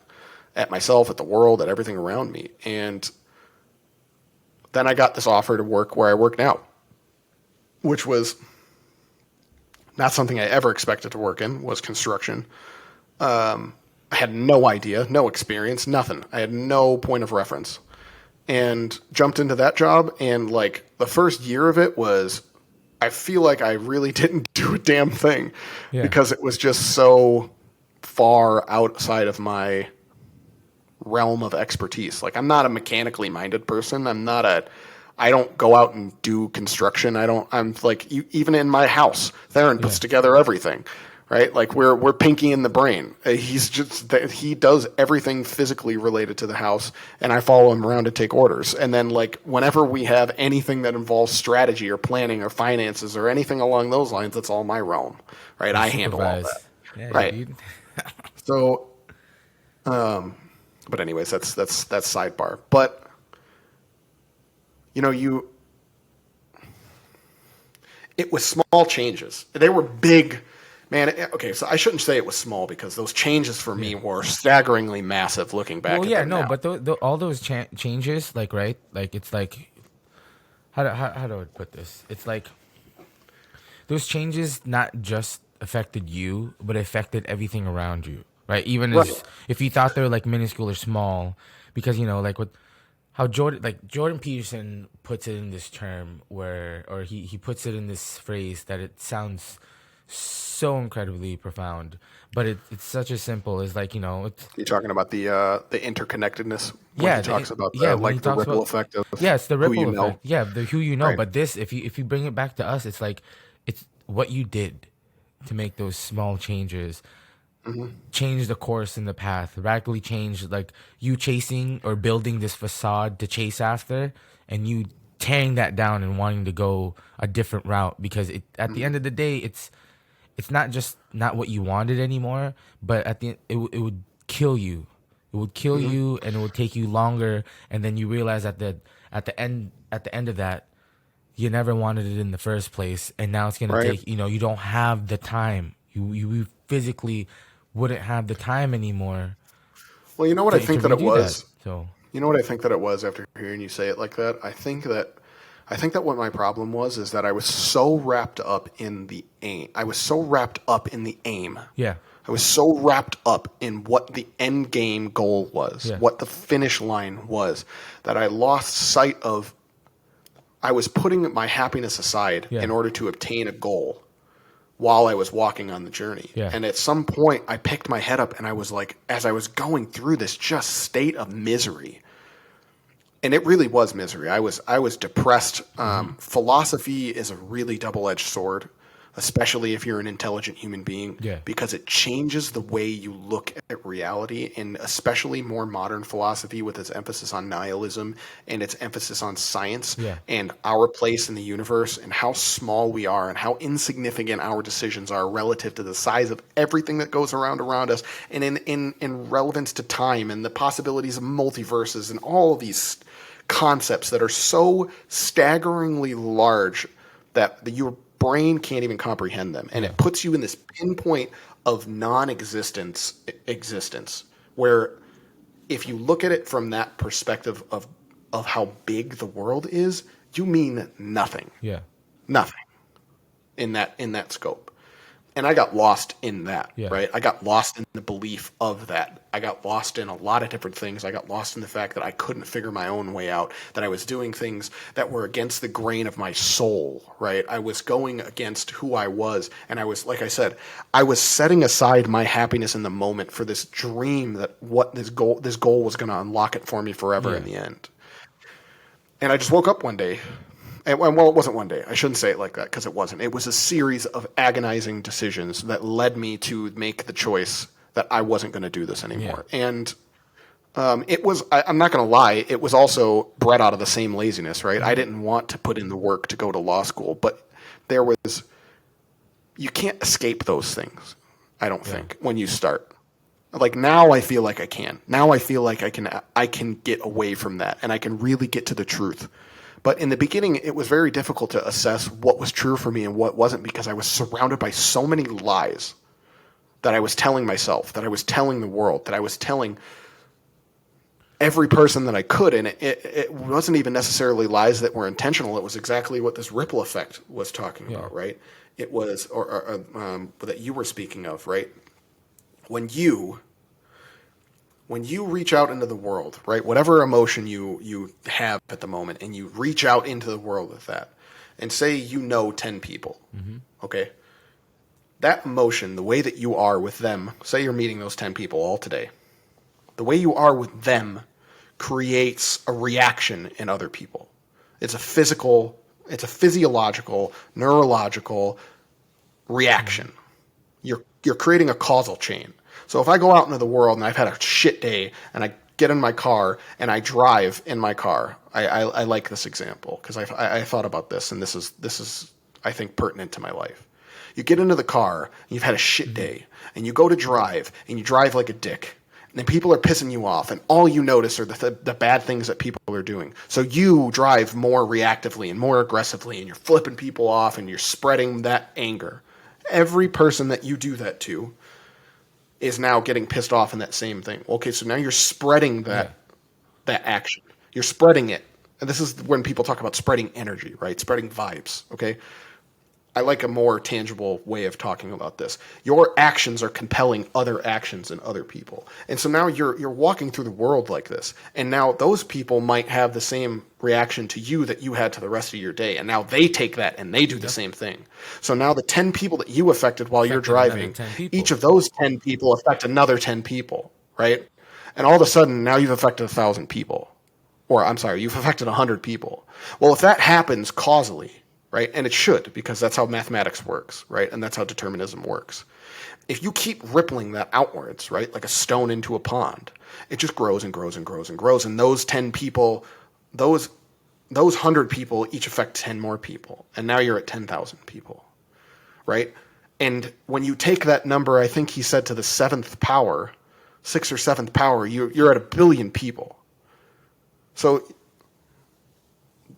at myself, at the world, at everything around me. And then I got this offer to work where I work now, which was not something I ever expected to work in, was construction. I had no idea, no experience, nothing. I had no point of reference. And jumped into that job, and like the first year of it was, I feel like I really didn't do a damn thing because it was just so far outside of my realm of expertise. Like, I'm not a mechanically minded person. I don't go out and do construction. I'm like, even in my house, Theron puts together everything, right? Like we're Pinky in the brain. He does everything physically related to the house, and I follow him around to take orders. And then like whenever we have anything that involves strategy or planning or finances or anything along those lines, that's all my realm, right? I handle all that. Yeah, right. So, but anyways, that's sidebar. But it was small changes. They were big, man. Okay, so I shouldn't say it was small because those changes for me were staggeringly massive. Looking back, now. But all those changes, like right, like it's like, how do I put this? It's like those changes not just affected you, but affected everything around you, right? Even if you thought they were like minuscule or small, because like what. How Jordan Peterson puts it in this term or he puts it in this phrase that it sounds so incredibly profound, but it's such a simple as like, you're talking about the interconnectedness. When he talks about the ripple effect of it's the ripple effect. Know. Yeah, the who you know. Right. But this, if you bring it back to us, it's like it's what you did to make those small changes. Change the course in the path, radically change, like you chasing or building this facade to chase after, and you tearing that down and wanting to go a different route because at the end of the day, it's not just not what you wanted anymore, but at the it would kill you. It would kill you, and it would take you longer, and then you realize at the end of that, you never wanted it in the first place, and now it's gonna take you don't have the time. You physically wouldn't have the time anymore. Well, you know what I think that it was? So you know what I think that it was after hearing you say it like that? I think that what my problem was is that I was so wrapped up in the aim. I was so wrapped up in the aim. Yeah. I was so wrapped up in what the end game goal was, what the finish line was, that I lost sight of. I was putting my happiness aside in order to obtain a goal while I was walking on the journey. Yeah. And at some point I picked my head up and I was like, as I was going through this just state of misery, and it really was misery. I was depressed. Philosophy is a really double-edged sword, especially if you're an intelligent human being, because it changes the way you look at reality, and especially more modern philosophy with its emphasis on nihilism and its emphasis on science and our place in the universe and how small we are and how insignificant our decisions are relative to the size of everything that goes around us, and in relevance to time and the possibilities of multiverses and all of these concepts that are so staggeringly large that your brain can't even comprehend them. And it puts you in this pinpoint of non-existence existence, where if you look at it from that perspective of how big the world is, you mean nothing. Yeah. Nothing in that scope. And I got lost in that, right? I got lost in the belief of that. I got lost in a lot of different things. I got lost in the fact that I couldn't figure my own way out, that I was doing things that were against the grain of my soul, right? I was going against who I was. And I was, like I said, I was setting aside my happiness in the moment for this dream that what this goal was going to unlock it for me forever in the end. And I just woke up one day. And, well, it wasn't one day. I shouldn't say it like that because it wasn't. It was a series of agonizing decisions that led me to make the choice that I wasn't going to do this anymore. And it was, I'm not going to lie, it was also bred out of the same laziness, right? I didn't want to put in the work to go to law school, but there was, you can't escape those things, I don't think, when you start. Like now I feel like I can. Now I feel like I can get away from that and I can really get to the truth. But in the beginning, it was very difficult to assess what was true for me and what wasn't, because I was surrounded by so many lies that I was telling myself, that I was telling the world, that I was telling every person that I could. And it wasn't even necessarily lies that were intentional. It was exactly what this ripple effect was talking about, right? It was, or that you were speaking of, right? When you reach out into the world, right, whatever emotion you have at the moment, and you reach out into the world with that, and say 10 people, okay, that emotion, the way that you are with them, say you're meeting those 10 people all today, the way you are with them creates a reaction in other people. It's a physiological, neurological reaction. You're creating a causal chain. So if I go out into the world and I've had a shit day and I get in my car and I drive in my car, I like this example because I thought about this, and this is I think pertinent to my life. You get into the car and you've had a shit day and you go to drive and you drive like a dick, and then people are pissing you off and all you notice are the bad things that people are doing. So you drive more reactively and more aggressively and you're flipping people off and you're spreading that anger. Every person that you do that to is now getting pissed off in that same thing. Okay, so now you're spreading that action. You're spreading it. And this is when people talk about spreading energy, right? Spreading vibes, okay? I like a more tangible way of talking about this. Your actions are compelling other actions in other people. And so now you're walking through the world like this. And now those people might have the same reaction to you that you had to the rest of your day. And now they take that and they do the same thing. So now the 10 people that you affected while you're driving, each of those 10 people affect another 10 people, right? And all of a sudden now you've affected 1,000 people. Or I'm sorry, you've affected 100 people. Well, if that happens causally, right? And it should, because that's how mathematics works, right? And that's how determinism works. If you keep rippling that outwards, right, like a stone into a pond, it just grows and grows and grows and grows. And those 10 people, those 100 people each affect 10 more people. And now you're at 10,000 people, right? And when you take that number, I think he said to the 7th power, 6th or 7th power, you're at 1 billion people. So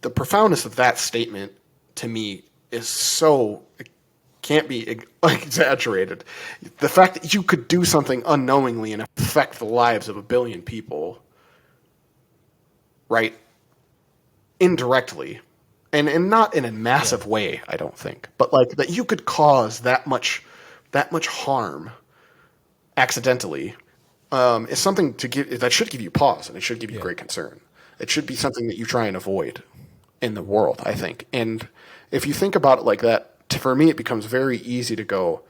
the profoundness of that statement to me is so, it can't be exaggerated. The fact that you could do something unknowingly and affect the lives of 1 billion people, right, indirectly, and not in a massive way, I don't think, but like that you could cause that much harm accidentally, is something that should give you pause, and it should give you great concern. It should be something that you try and avoid in the world, I think. And if you think about it like that, for me, it becomes very easy to go,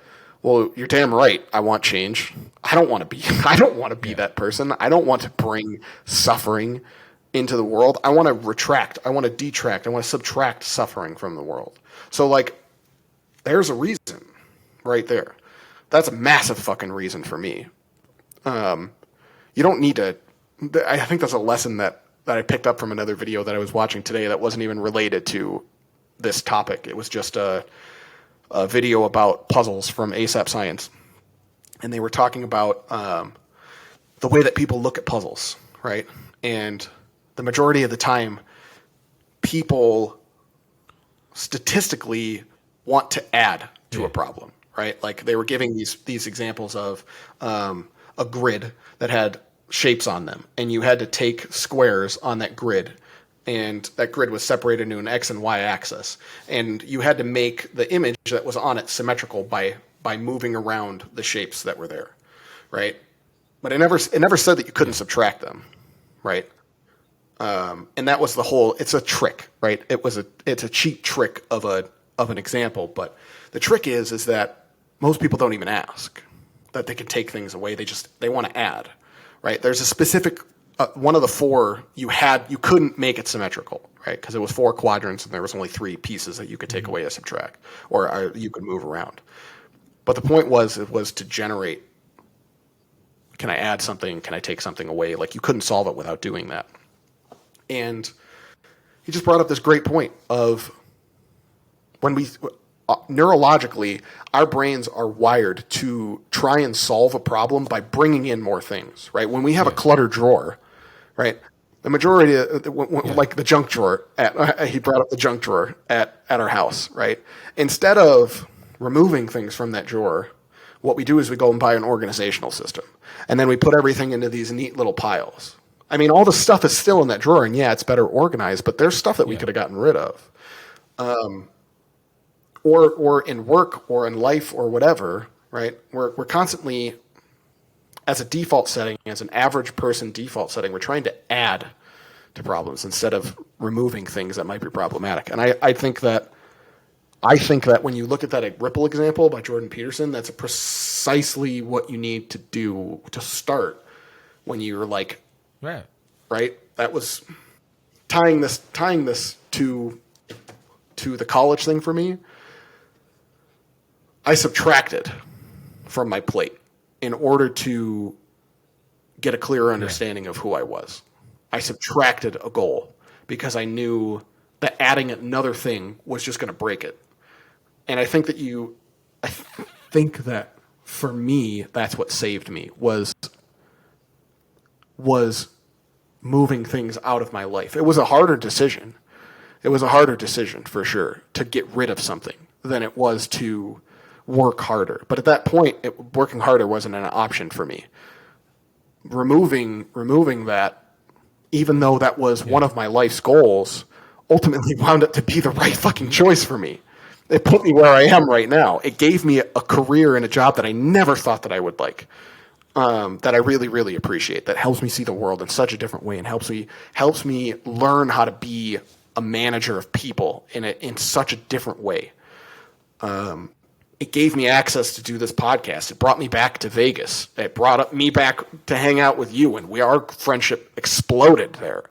well, you're damn right. I want change. I don't want to be that person. I don't want to bring suffering into the world. I want to retract. I want to detract. I want to subtract suffering from the world. So like, there's a reason right there. That's a massive fucking reason for me. You don't need to, I think that's a lesson that I picked up from another video that I was watching today that wasn't even related to this topic. It was just a video about puzzles from ASAP Science. And they were talking about the way that people look at puzzles, right? And the majority of the time, people statistically want to add to a problem, right? Like they were giving these examples of a grid that had shapes on them, and you had to take squares on that grid, and that grid was separated into an X and Y axis, and you had to make the image that was on it symmetrical by moving around the shapes that were there, right? But it never said that you couldn't subtract them, right? And that was the whole. It's a trick, right? It's a cheap trick of an example, but the trick is that most people don't even ask that they can take things away. They want to add. Right, there's a specific one of the 4 you couldn't make it symmetrical, right? Because it was 4 quadrants and there was only 3 pieces that you could take away or subtract, or you could move around. But the point was, it was to generate. Can I add something? Can I take something away? Like you couldn't solve it without doing that. And he just brought up this great point of when neurologically, our brains are wired to try and solve a problem by bringing in more things, right? When we have a cluttered drawer, right? The majority of, like the junk drawer he brought up the junk drawer at our house, right? Instead of removing things from that drawer, what we do is we go and buy an organizational system. And then we put everything into these neat little piles. I mean, all the stuff is still in that drawer, and it's better organized, but there's stuff that we could have gotten rid of. Or in work or in life or whatever, right? We're constantly, as a default setting, as an average person default setting, we're trying to add to problems instead of removing things that might be problematic. And I think that when you look at that Ripple example by Jordan Peterson, that's precisely what you need to do to start when you're like, right? That was tying this to the college thing for me. I subtracted from my plate in order to get a clearer understanding of who I was. I subtracted a goal because I knew that adding another thing was just going to break it. And I think that for me, that's what saved me was moving things out of my life. It was a harder decision. It was a harder decision for sure to get rid of something than it was to work harder. But at that point, working harder wasn't an option for me. Removing that, even though that was one of my life's goals, ultimately wound up to be the right fucking choice for me. It put me where I am right now. It gave me a career and a job that I never thought that I would like. That I really, really appreciate. That helps me see the world in such a different way and helps me learn how to be a manager of people in such a different way. It gave me access to do this podcast. It brought me back to Vegas. It brought me back to hang out with you, and our friendship exploded there,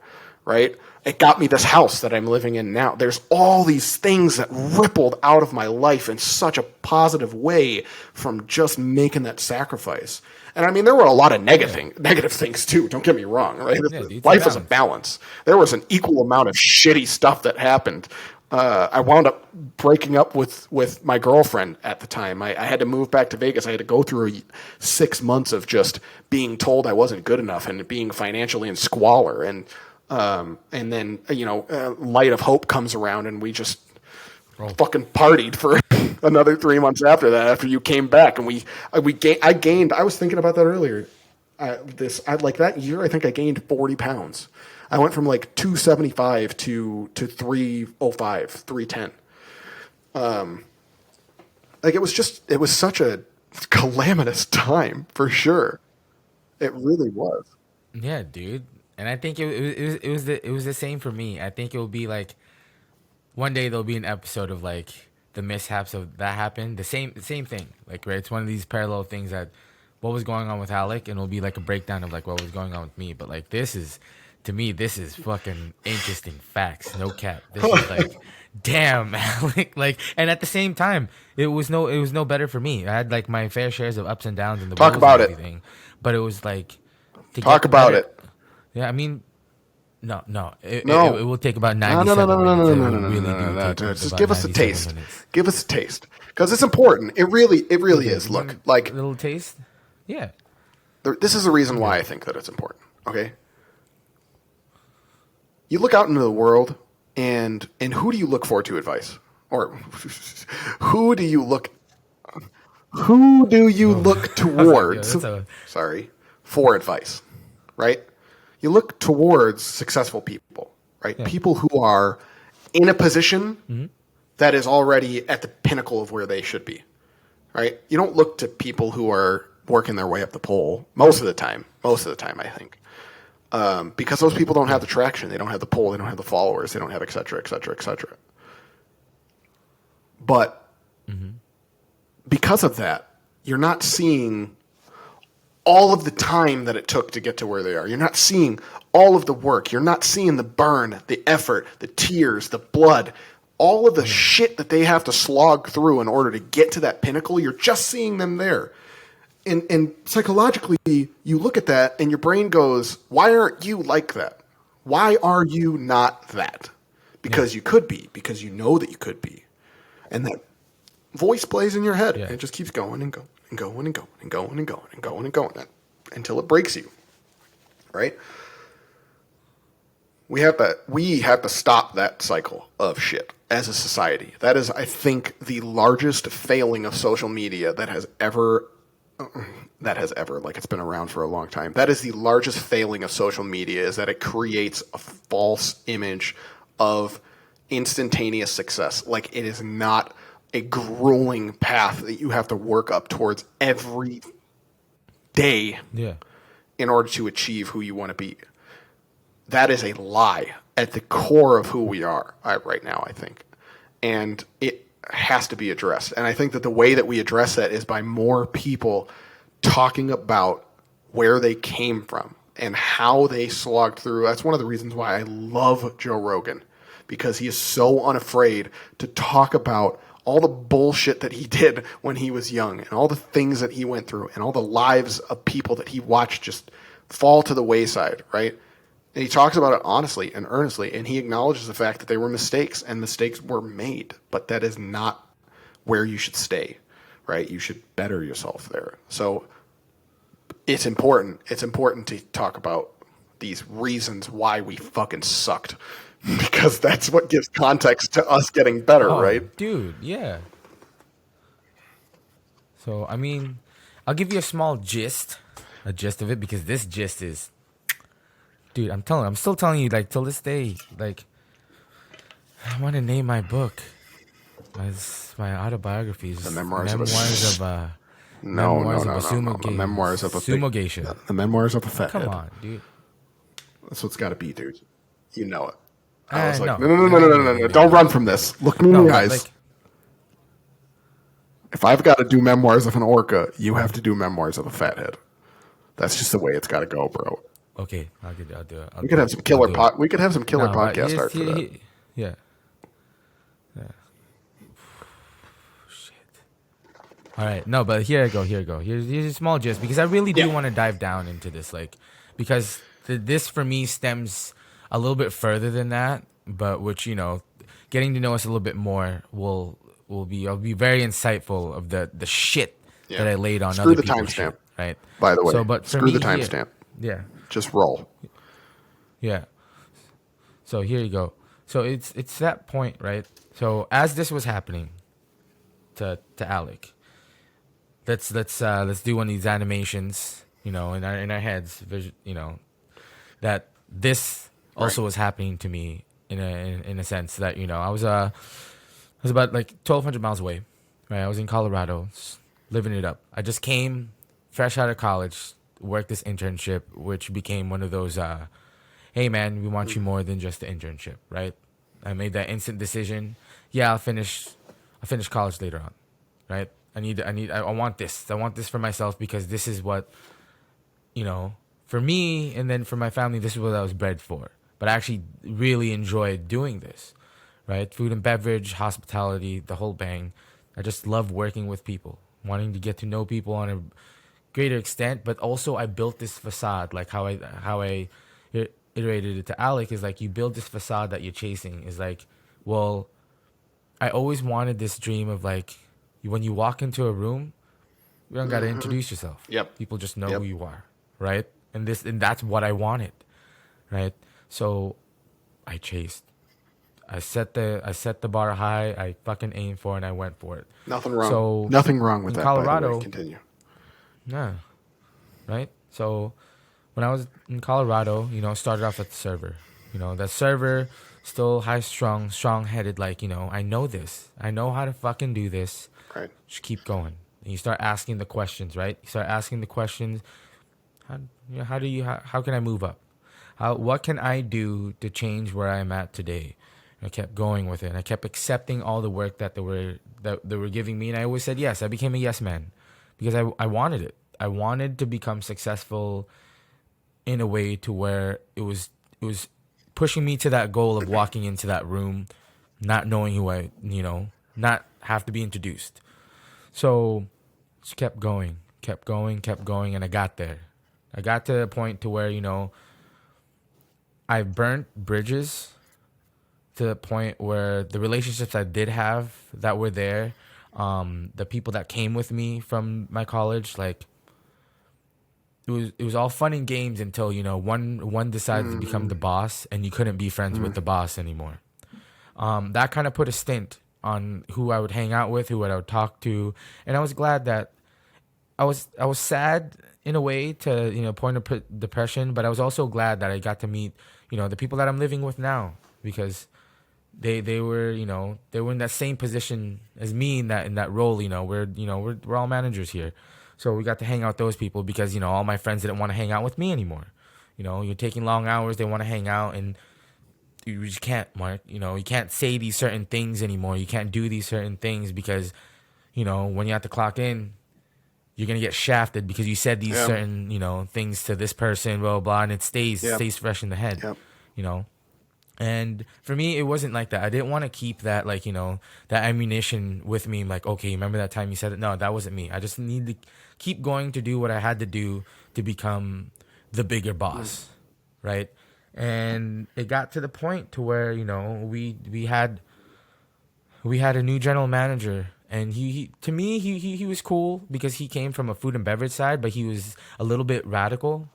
right? It got me this house that I'm living in now. There's all these things that rippled out of my life in such a positive way from just making that sacrifice. And I mean, there were a lot of negative things too. Don't get me wrong, right? Life is a balance. There was an equal amount of shitty stuff that happened. I wound up breaking up with my girlfriend at the time. I had to move back to Vegas. I had to go through 6 months of just being told I wasn't good enough and being financially in squalor. And then, Light of Hope comes around and we just fucking partied for another 3 months after that, after you came back. And I gained, I was thinking about that earlier. That year, I think I gained 40 pounds. I went from like 275 to 305, 310. It was such a calamitous time for sure. It really was. Yeah, dude. And I think it was the same for me. I think it will be like one day there'll be an episode of like the mishaps of that happened. The same thing. Like, right, it's one of these parallel things that what was going on with Alec, and it'll be like a breakdown of like what was going on with me. But like to me, this is fucking interesting facts. No cap. This is like, damn, Alec. Like, and at the same time, it was no better for me. I had like my fair shares of ups and downs in the talk about and everything. But it was like talk about it. Yeah, I mean, no. It will take about 97 minutes. No. Just give us a taste. Minutes. Give us a taste, because it's important. It really is. Look, like a little taste. Yeah. This is the reason why I think that it's important. Okay. You look out into the world, and who do you look for to advice? Or who do you look towards? For advice, right? You look towards successful people, right? Yeah. People who are in a position that is already at the pinnacle of where they should be, right? You don't look to people who are working their way up the pole most of the time, I think. Because those people don't have the traction, they don't have the pull, they don't have the followers, they don't have et cetera, et cetera, et cetera. But because of that, you're not seeing all of the time that it took to get to where they are. You're not seeing all of the work. You're not seeing the burn, the effort, the tears, the blood, all of the shit that they have to slog through in order to get to that pinnacle. You're just seeing them there. And psychologically, you look at that and your brain goes, why aren't you like that? Why are you not that? Because you could be, because you know that you could be. And voice plays in your head, Yeah. and it just keeps going and going and going and going and going and going and going and going until it breaks you. Right? We have to stop that cycle of shit as a society. That is, I think, the largest failing of social media that has ever, like, it's been around for a long time. That is the largest failing of social media, is that it creates a false image of instantaneous success. Like, it is not a grueling path that you have to work up towards every day Yeah. in order to achieve who you want to be. That is a lie at the core of who we are right now, I think. And it has to be addressed. And I think that the way that we address that is by more people talking about where they came from and how they slogged through. That's one of the reasons why I love Joe Rogan, because he is so unafraid to talk about all the bullshit that he did when he was young and all the things that he went through and all the lives of people that he watched just fall to the wayside, right? And he talks about it honestly and earnestly, and he acknowledges the fact that they were mistakes, and mistakes were made, but that is not where you should stay, right? You should better yourself there. So it's important. It's important to talk about these reasons why we fucking sucked, because that's what gives context to us getting better, right? Dude, yeah. So, I mean, I'll give you a small gist of it, because this gist is, dude, I'm still telling you, like, till this day, like, I want to name my book, my autobiographies, The memoirs of a No, memoirs no, of no, a no, no. The memoirs of a sumo geisha. The memoirs of a fathead. Come on, dude. That's what's got to be, dude. You know it. I was like, No. no. Don't run from this. Look me in the eyes. Like, if I've got to do memoirs of an orca, you have to do memoirs of a fathead. That's just the way it's got to go, bro. okay, I'll do it. We could have some killer podcast art for that. Yeah. Shit. All right, no, but here I go. Here's a small gist, because I really do want to dive down into this, like, because this for me stems a little bit further than that, but which, getting to know us a little bit more will be very insightful of the shit that I laid on Screw other the people's timestamp, shit, right? by the way. So, but for Screw me, the timestamp. Yeah. Just roll. Yeah. So here you go. So it's that point, right? So as this was happening to Alec, let's do one of these animations, in our heads, that this also was happening to me in a sense that I was about like 1,200 miles away, right? I was in Colorado, living it up. I just came fresh out of college, worked this internship, which became one of those, hey man, we want you more than just the internship, right? I made that instant decision. Yeah, I'll finish college later on, right? I want this. I want this for myself, because this is what, for me, and then for my family, this is what I was bred for. But I actually really enjoyed doing this, right? Food and beverage, hospitality, the whole bang. I just love working with people, wanting to get to know people on a greater extent. But also, I built this facade, like how I iterated it to Alec, is like, you build this facade that you're chasing. Is like, well, I always wanted this dream of, like, when you walk into a room, you don't gotta introduce yourself. Yep. People just know who you are, right? And that's what I wanted, right? So I chased. I set the bar high. I fucking aimed for it, and I went for it. Nothing wrong. So Nothing wrong with in that. Colorado, by the way. Continue. Yeah. Right? So when I was in Colorado, started off at the server. That server, still strong-headed, like, I know this. I know how to fucking do this. Right. Just keep going. And you start asking the questions, right? You start asking the questions. How can I move up? What can I do to change where I'm at today? And I kept going with it. And I kept accepting all the work that they were giving me. And I always said yes. I became a yes man, because I wanted it. I wanted to become successful in a way to where it was pushing me to that goal of walking into that room, not knowing who not have to be introduced. So just kept going, and I got there. I got to the point to where, I burnt bridges to the point where the relationships I did have that were there, The people that came with me from my college, like it was all fun and games until one decided to become the boss, and you couldn't be friends with the boss anymore. That kind of put a stint on who I would hang out with, who I would talk to, and I was glad that I was sad in a way to point of depression, but I was also glad that I got to meet the people that I'm living with now, because they were they were in that same position as me in that role. We're all managers here, so we got to hang out with those people because all my friends didn't want to hang out with me anymore. You're taking long hours, they want to hang out, and you just can't, Mark. You can't say these certain things anymore. You can't do these certain things because when you have to clock in, you're gonna get shafted because you said these certain things to this person, blah blah, blah, and it stays fresh in the head. Yep. You know, and for me, it wasn't like that. I didn't want to keep that that ammunition with me. Like, okay, remember that time you said it? No, that wasn't me. I just need to keep going to do what I had to do to become the bigger boss, right? And it got to the point to where we had a new general manager, and he to me he was cool because he came from a food and beverage side, but he was a little bit radical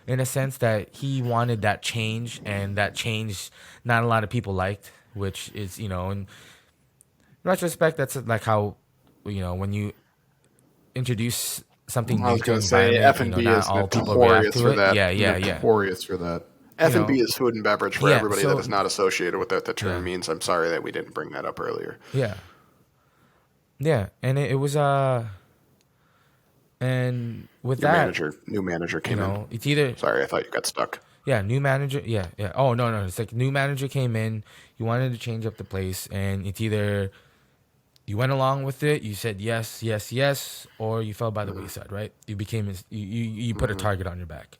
in a sense that he wanted that change, and that change not a lot of people liked, which is in retrospect, that's like how when you introduce something I new was to going an to say environment, F&B not is all people react notorious to for it. that. Yeah. Notorious for that. F&B is food and beverage for everybody that is not associated with that. The term means. I'm sorry that we didn't bring that up earlier. Yeah, and it was and with New manager came in. it's either Sorry, I thought you got stuck. new manager, yeah. Oh no, it's like new manager came in. You wanted to change up the place, and it's either you went along with it, you said yes, yes, yes, or you fell by the wayside, right? You became you put a target on your back.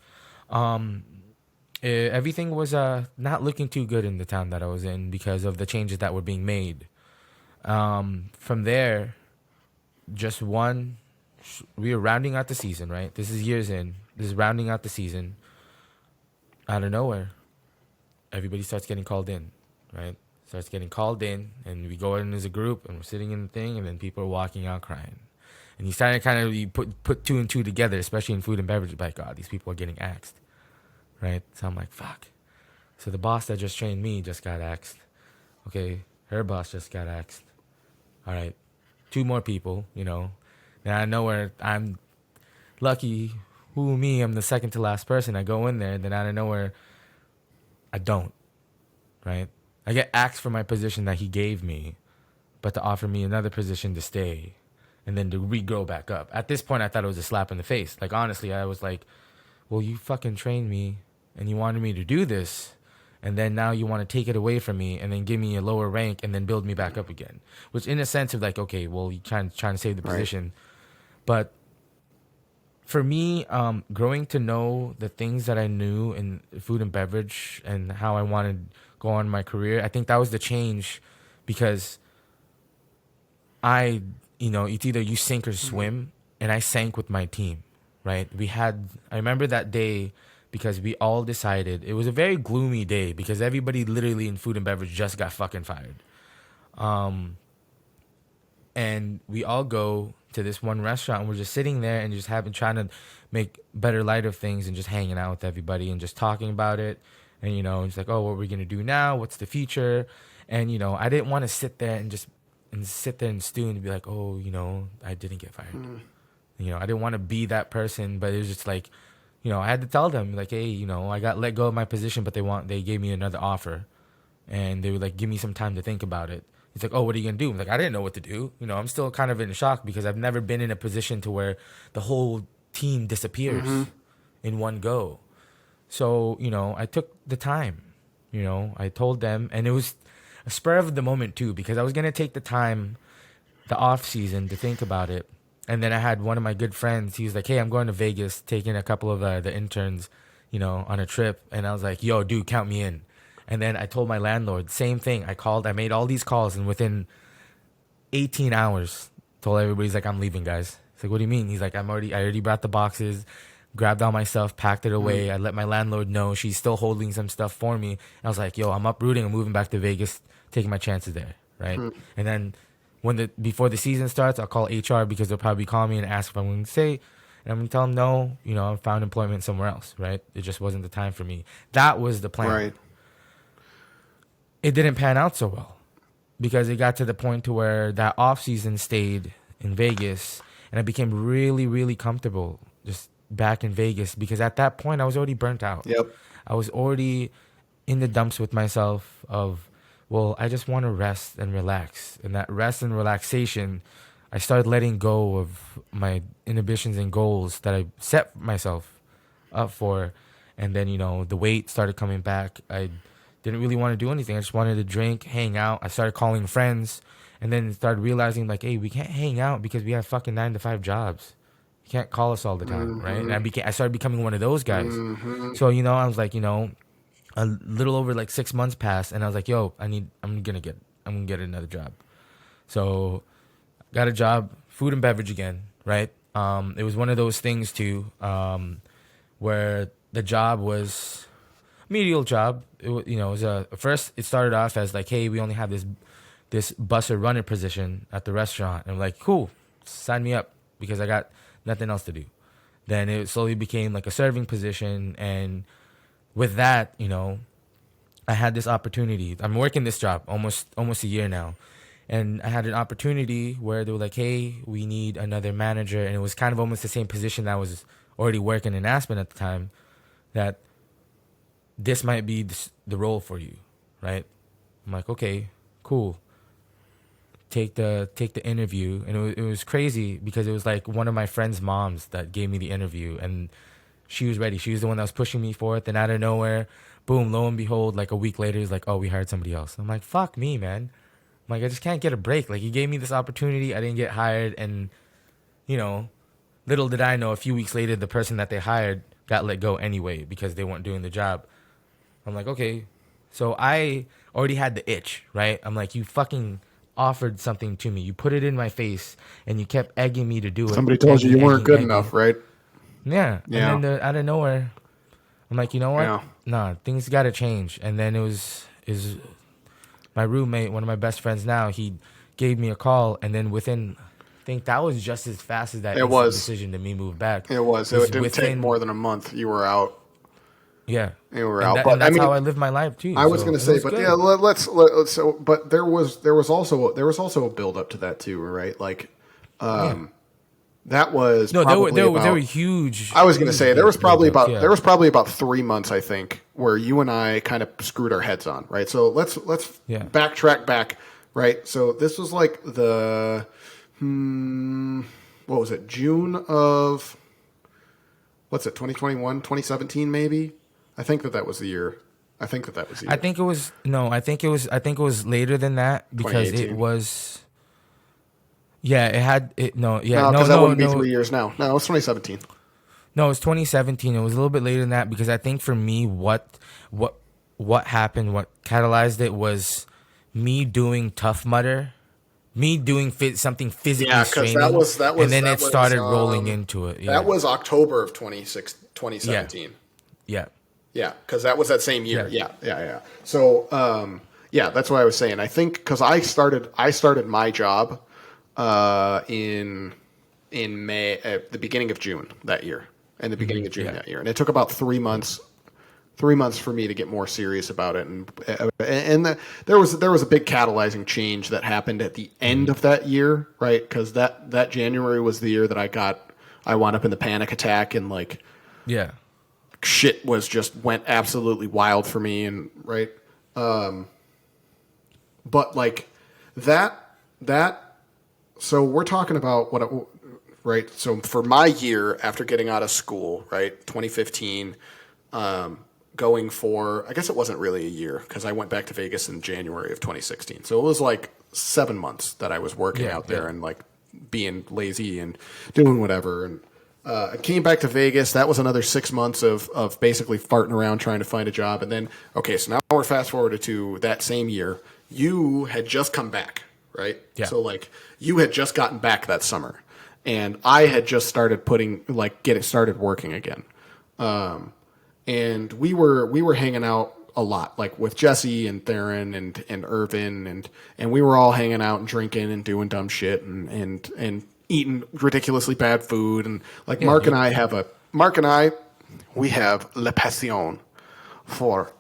Everything was not looking too good in the town that I was in because of the changes that were being made. From there, just we were rounding out the season, right? This is years in. This is rounding out the season. Out of nowhere, everybody starts getting called in, right? Starts getting called in, and we go in as a group, and we're sitting in the thing, and then people are walking out crying. And you start to kind of you put two and two together, especially in food and beverage. Like, God, these people are getting axed, right? So I'm like, fuck. So the boss that just trained me just got axed. Okay, her boss just got axed. All right, two more people, And I know where I'm lucky. Who me? I'm the second to last person. I go in there, then out of nowhere, I don't. Right? I get axed for my position that he gave me, but to offer me another position to stay, and then to regrow back up. At this point, I thought it was a slap in the face. Like, honestly, I was like, well, you fucking trained me, and you wanted me to do this, and then now you want to take it away from me and then give me a lower rank and then build me back up again. Which, in a sense of like, okay, well, you're trying to save the position. But for me, growing to know the things that I knew in food and beverage and how I wanted to go on my career, I think that was the change, because it's either you sink or swim, and I sank with my team, right? I remember that day because we all decided, it was a very gloomy day because everybody literally in food and beverage just got fucking fired. And we all go to this one restaurant, and we're just sitting there and just trying to make better light of things and just hanging out with everybody and just talking about it. And, it's like, oh, what are we going to do now? What's the future? And, I didn't want to sit there and stew and be like, oh, I didn't get fired. I didn't want to be that person, but it was just like, I had to tell them like, hey, I got let go of my position, but they gave me another offer, and they would like, give me some time to think about it. It's like, oh, what are you going to do? I'm like, I didn't know what to do. I'm still kind of in shock because I've never been in a position to where the whole team disappears in one go. So, I took the time, I told them, and it was a spur of the moment too, because I was going to take the time, the off season, to think about it. And then I had one of my good friends, he was like, hey, I'm going to Vegas, taking a couple of the interns, on a trip. And I was like, yo, dude, count me in. And then I told my landlord, same thing. I made all these calls, and within 18 hours, told everybody, he's like, I'm leaving, guys. It's like, what do you mean? He's like, I already brought the boxes, grabbed all my stuff, packed it away. I let my landlord know. She's still holding some stuff for me. And I was like, yo, I'm uprooting. I'm moving back to Vegas, taking my chances there, right? And then before the season starts, I'll call HR because they'll probably call me and ask if I'm going to stay. And I'm going to tell them no, I found employment somewhere else, right? It just wasn't the time for me. That was the plan. Right. It didn't pan out so well because it got to the point to where that off season stayed in Vegas, and I became really, really comfortable just back in Vegas because at that point I was already burnt out. Yep. I was already in the dumps with myself of, well, I just want to rest and relax. And that rest and relaxation, I started letting go of my inhibitions and goals that I set myself up for. And then, the weight started coming back. I didn't really want to do anything. I just wanted to drink, hang out. I started calling friends and then started realizing like, hey, we can't hang out because we have fucking 9-to-5 jobs. You can't call us all the time, right? And I started becoming one of those guys. So, I was like, a little over like 6 months passed and I was like, yo, I'm gonna get another job. So got a job, food and beverage again, right? It was one of those things too, where the job was a medial job. It was first it started off as like, hey, we only have this busser runner position at the restaurant. And I'm like, cool, sign me up because I got nothing else to do. Then it slowly became like a serving position, and with that, I had this opportunity. I'm working this job almost a year now. And I had an opportunity where they were like, hey, we need another manager. And it was kind of almost the same position that I was already working in Aspen at the time, that this might be the role for you, right? I'm like, okay, cool. Take the interview. And it was crazy because it was like one of my friend's moms that gave me the interview. And she was ready. She was the one that was pushing me for it. Then out of nowhere, boom, lo and behold, like a week later, he's like, oh, we hired somebody else. I'm like, fuck me, man. I'm like, I just can't get a break. Like, you gave me this opportunity. I didn't get hired. And, little did I know, a few weeks later, the person that they hired got let go anyway because they weren't doing the job. I'm like, okay. So I already had the itch, right? I'm like, you fucking offered something to me. You put it in my face, and you kept egging me to do it. Somebody told you weren't good enough, right? Yeah. Yeah. And then out of nowhere, I'm like, you know what? Yeah. Nah, things got to change. And then is my roommate, one of my best friends now, he gave me a call. And then within, I think that was just as fast as that decision to me move back. It was. It didn't take more than a month. You were out. Yeah. You were out. But that's how I live my life too. I was going to say, but good. Yeah, let's. So, but there was also a build up to that too, right? Like, that was there were huge. I was going to say there was probably about 3 months, I think, where you and I kind of screwed our heads on, right? So let's backtrack back, right? So this was like the what was it? June of 2021, 2017 maybe. I think that was the year. I think it was later than that because it was. Yeah, it had it. No, yeah, because that wouldn't be 3 years now. No, it was 2017. No, it was 2017. It was a little bit later than that because I think for me, what happened, what catalyzed it was me doing Tough Mudder, me doing something physically straining. Yeah, because that was, and then it started rolling into it. Yeah. That was October of 2017. Yeah. Yeah, because that was that same year. Yeah. So, that's what I was saying. I think because I started my job in May, at the beginning of June that year, and it took about 3 months. 3 months for me to get more serious about it, and there was a big catalyzing change that happened at the end of that year, right? Because that January was the year that I wound up in the panic attack, and like, yeah, shit went absolutely wild for me, and right, but like that. So we're talking about right? So for my year after getting out of school, right, 2015, going for, I guess it wasn't really a year because I went back to Vegas in January of 2016. So it was like 7 months that I was working out there and like being lazy and doing whatever. And I came back to Vegas. That was another 6 months of basically farting around trying to find a job. And then, okay, so now we're fast forwarded to that same year. You had just come back, right? Yeah. So like you had just gotten back that summer, and I had just started getting started working again. And we were hanging out a lot, like with Jesse and Theron and Irvin, and we were all hanging out and drinking and doing dumb shit and eating ridiculously bad food. And like Yeah, Mark and I, we have la passion for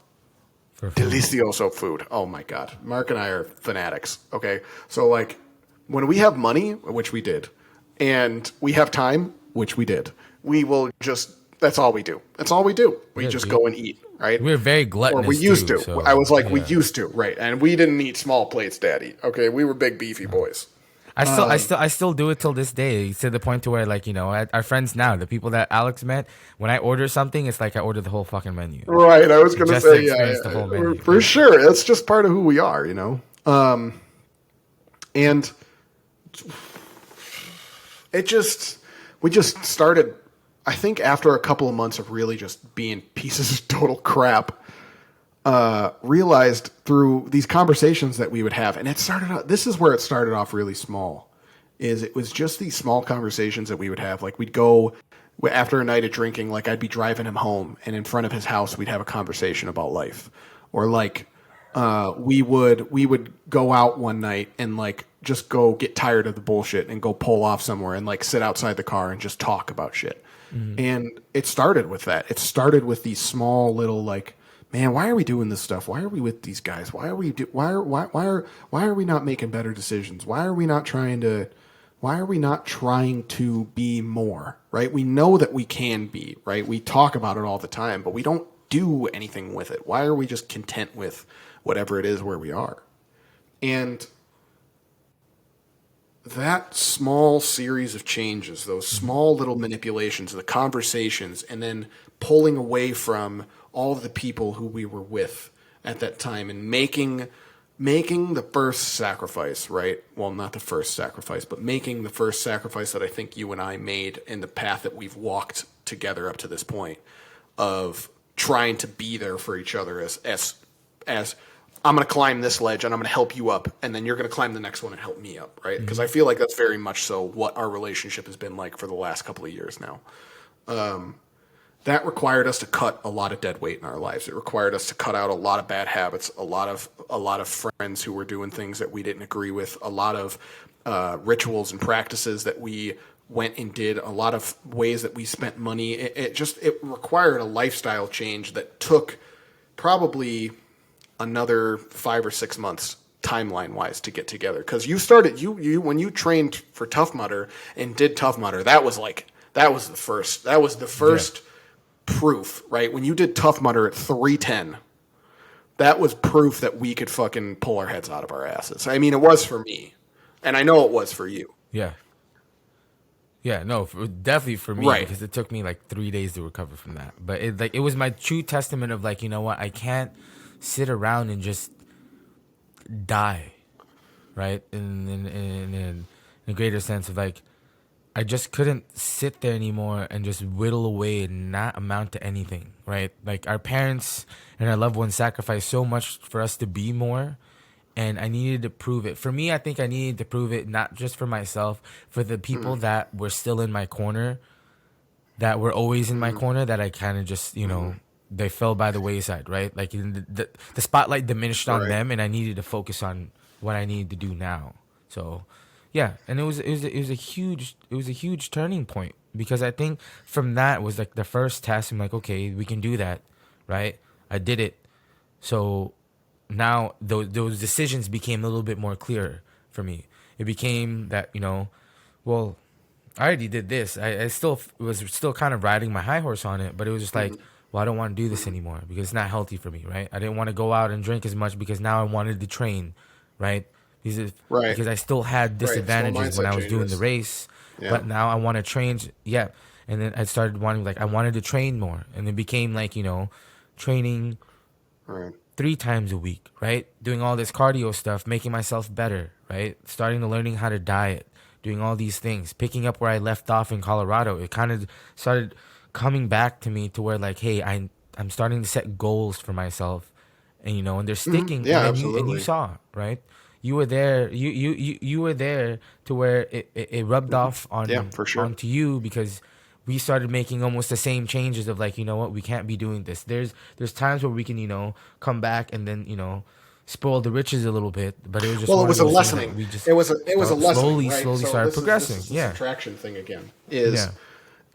for food. delicioso food. Oh my God. Mark and I are fanatics. Okay. So like when we have money, which we did, and we have time, which we did, we will just, that's all we do. That's all we do. We Yeah, just go and eat, right? we're very Or gluttonous. we used too, to. so, I was like, we yeah. used to, right? And we didn't eat small plates, Daddy. Okay. We were big beefy boys. I still do it till this day, to the point to where, like, our friends now, the people that Alex met, when I order something, it's like I order the whole fucking menu. Right. I was going to Just to say, experience the whole menu. for sure. That's just part of who we are, And we just started, I think after a couple of months of really just being pieces of total crap, realized through these conversations that we would have, and this is where it started off really small, is it was just these small conversations that we would have. Like we'd go after a night of drinking, like I'd be driving him home and in front of his house, we'd have a conversation about life. Or like, we would go out one night and like just go get tired of the bullshit and go pull off somewhere and like sit outside the car and just talk about shit. Mm-hmm. And it started with that. It started with these small little like, man, why are we doing this stuff? Why are we with these guys? Why are we not making better decisions? Why are we not trying to be more, right? We know that we can be, right? We talk about it all the time, but we don't do anything with it. Why are we just content with whatever it is where we are? And that small series of changes, those small little manipulations, the conversations, and then pulling away from all of the people who we were with at that time and making the first sacrifice, right? Well, not the first sacrifice, but making the first sacrifice that I think you and I made in the path that we've walked together up to this point of trying to be there for each other as I'm going to climb this ledge and I'm going to help you up, and then you're going to climb the next one and help me up, right? Because I feel like that's very much so what our relationship has been like for the last couple of years now. That required us to cut a lot of dead weight in our lives. It required us to cut out a lot of bad habits, a lot of friends who were doing things that we didn't agree with, a lot of rituals and practices that we went and did, a lot of ways that we spent money. It required a lifestyle change that took probably another 5 or 6 months timeline wise to get together. Because you when you trained for Tough Mudder and did Tough Mudder, that was the first proof, right? When you did Tough Mudder at 310, that was proof that we could fucking pull our heads out of our asses. I mean, it was for me, and I know it was for you. Yeah. Yeah, no, definitely for me, Right. because it took me like 3 days to recover from that. But it was my true testament of like, you know what, I can't sit around and just die, right? In a greater sense of like, I just couldn't sit there anymore and just whittle away and not amount to anything, right? Like our parents and our loved ones sacrificed so much for us to be more, and I needed to prove it. For me, I think I needed to prove it not just for myself, for the people that were still in my corner, that were always in my corner, that I kind of just, they fell by the wayside, right? Like the spotlight diminished on them, and I needed to focus on what I needed to do now. So, yeah, and it was a huge turning point, because I think from that was like the first test. I'm like, okay, we can do that, right? I did it. So now those decisions became a little bit more clear for me. It became that, well, I already did this. I still was kind of riding my high horse on it, but it was just like, well, I don't want to do this anymore because it's not healthy for me, right? I didn't want to go out and drink as much because now I wanted to train, right? Because I still had disadvantages when I was doing the race, but now I want to train. Yeah. And then I started wanting, like, I wanted to train more. And it became like, training 3 times a week, right? Doing all this cardio stuff, making myself better, right? Starting to learning how to diet, doing all these things, picking up where I left off in Colorado. It kind of started coming back to me to where like, hey, I'm starting to set goals for myself, and and they're sticking. Yeah, and absolutely. And you saw, right? You were there. You were there to where it rubbed off on for sure. onto you, because we started making almost the same changes of like, you know what, we can't be doing this. There's times where we can, you know, come back and then, you know, spoil the riches a little bit, but it was just Well, it one of was a those things that lessening. we just It was a lessening, right? slowly So started this progressing. is the Yeah. subtraction thing again. Yeah.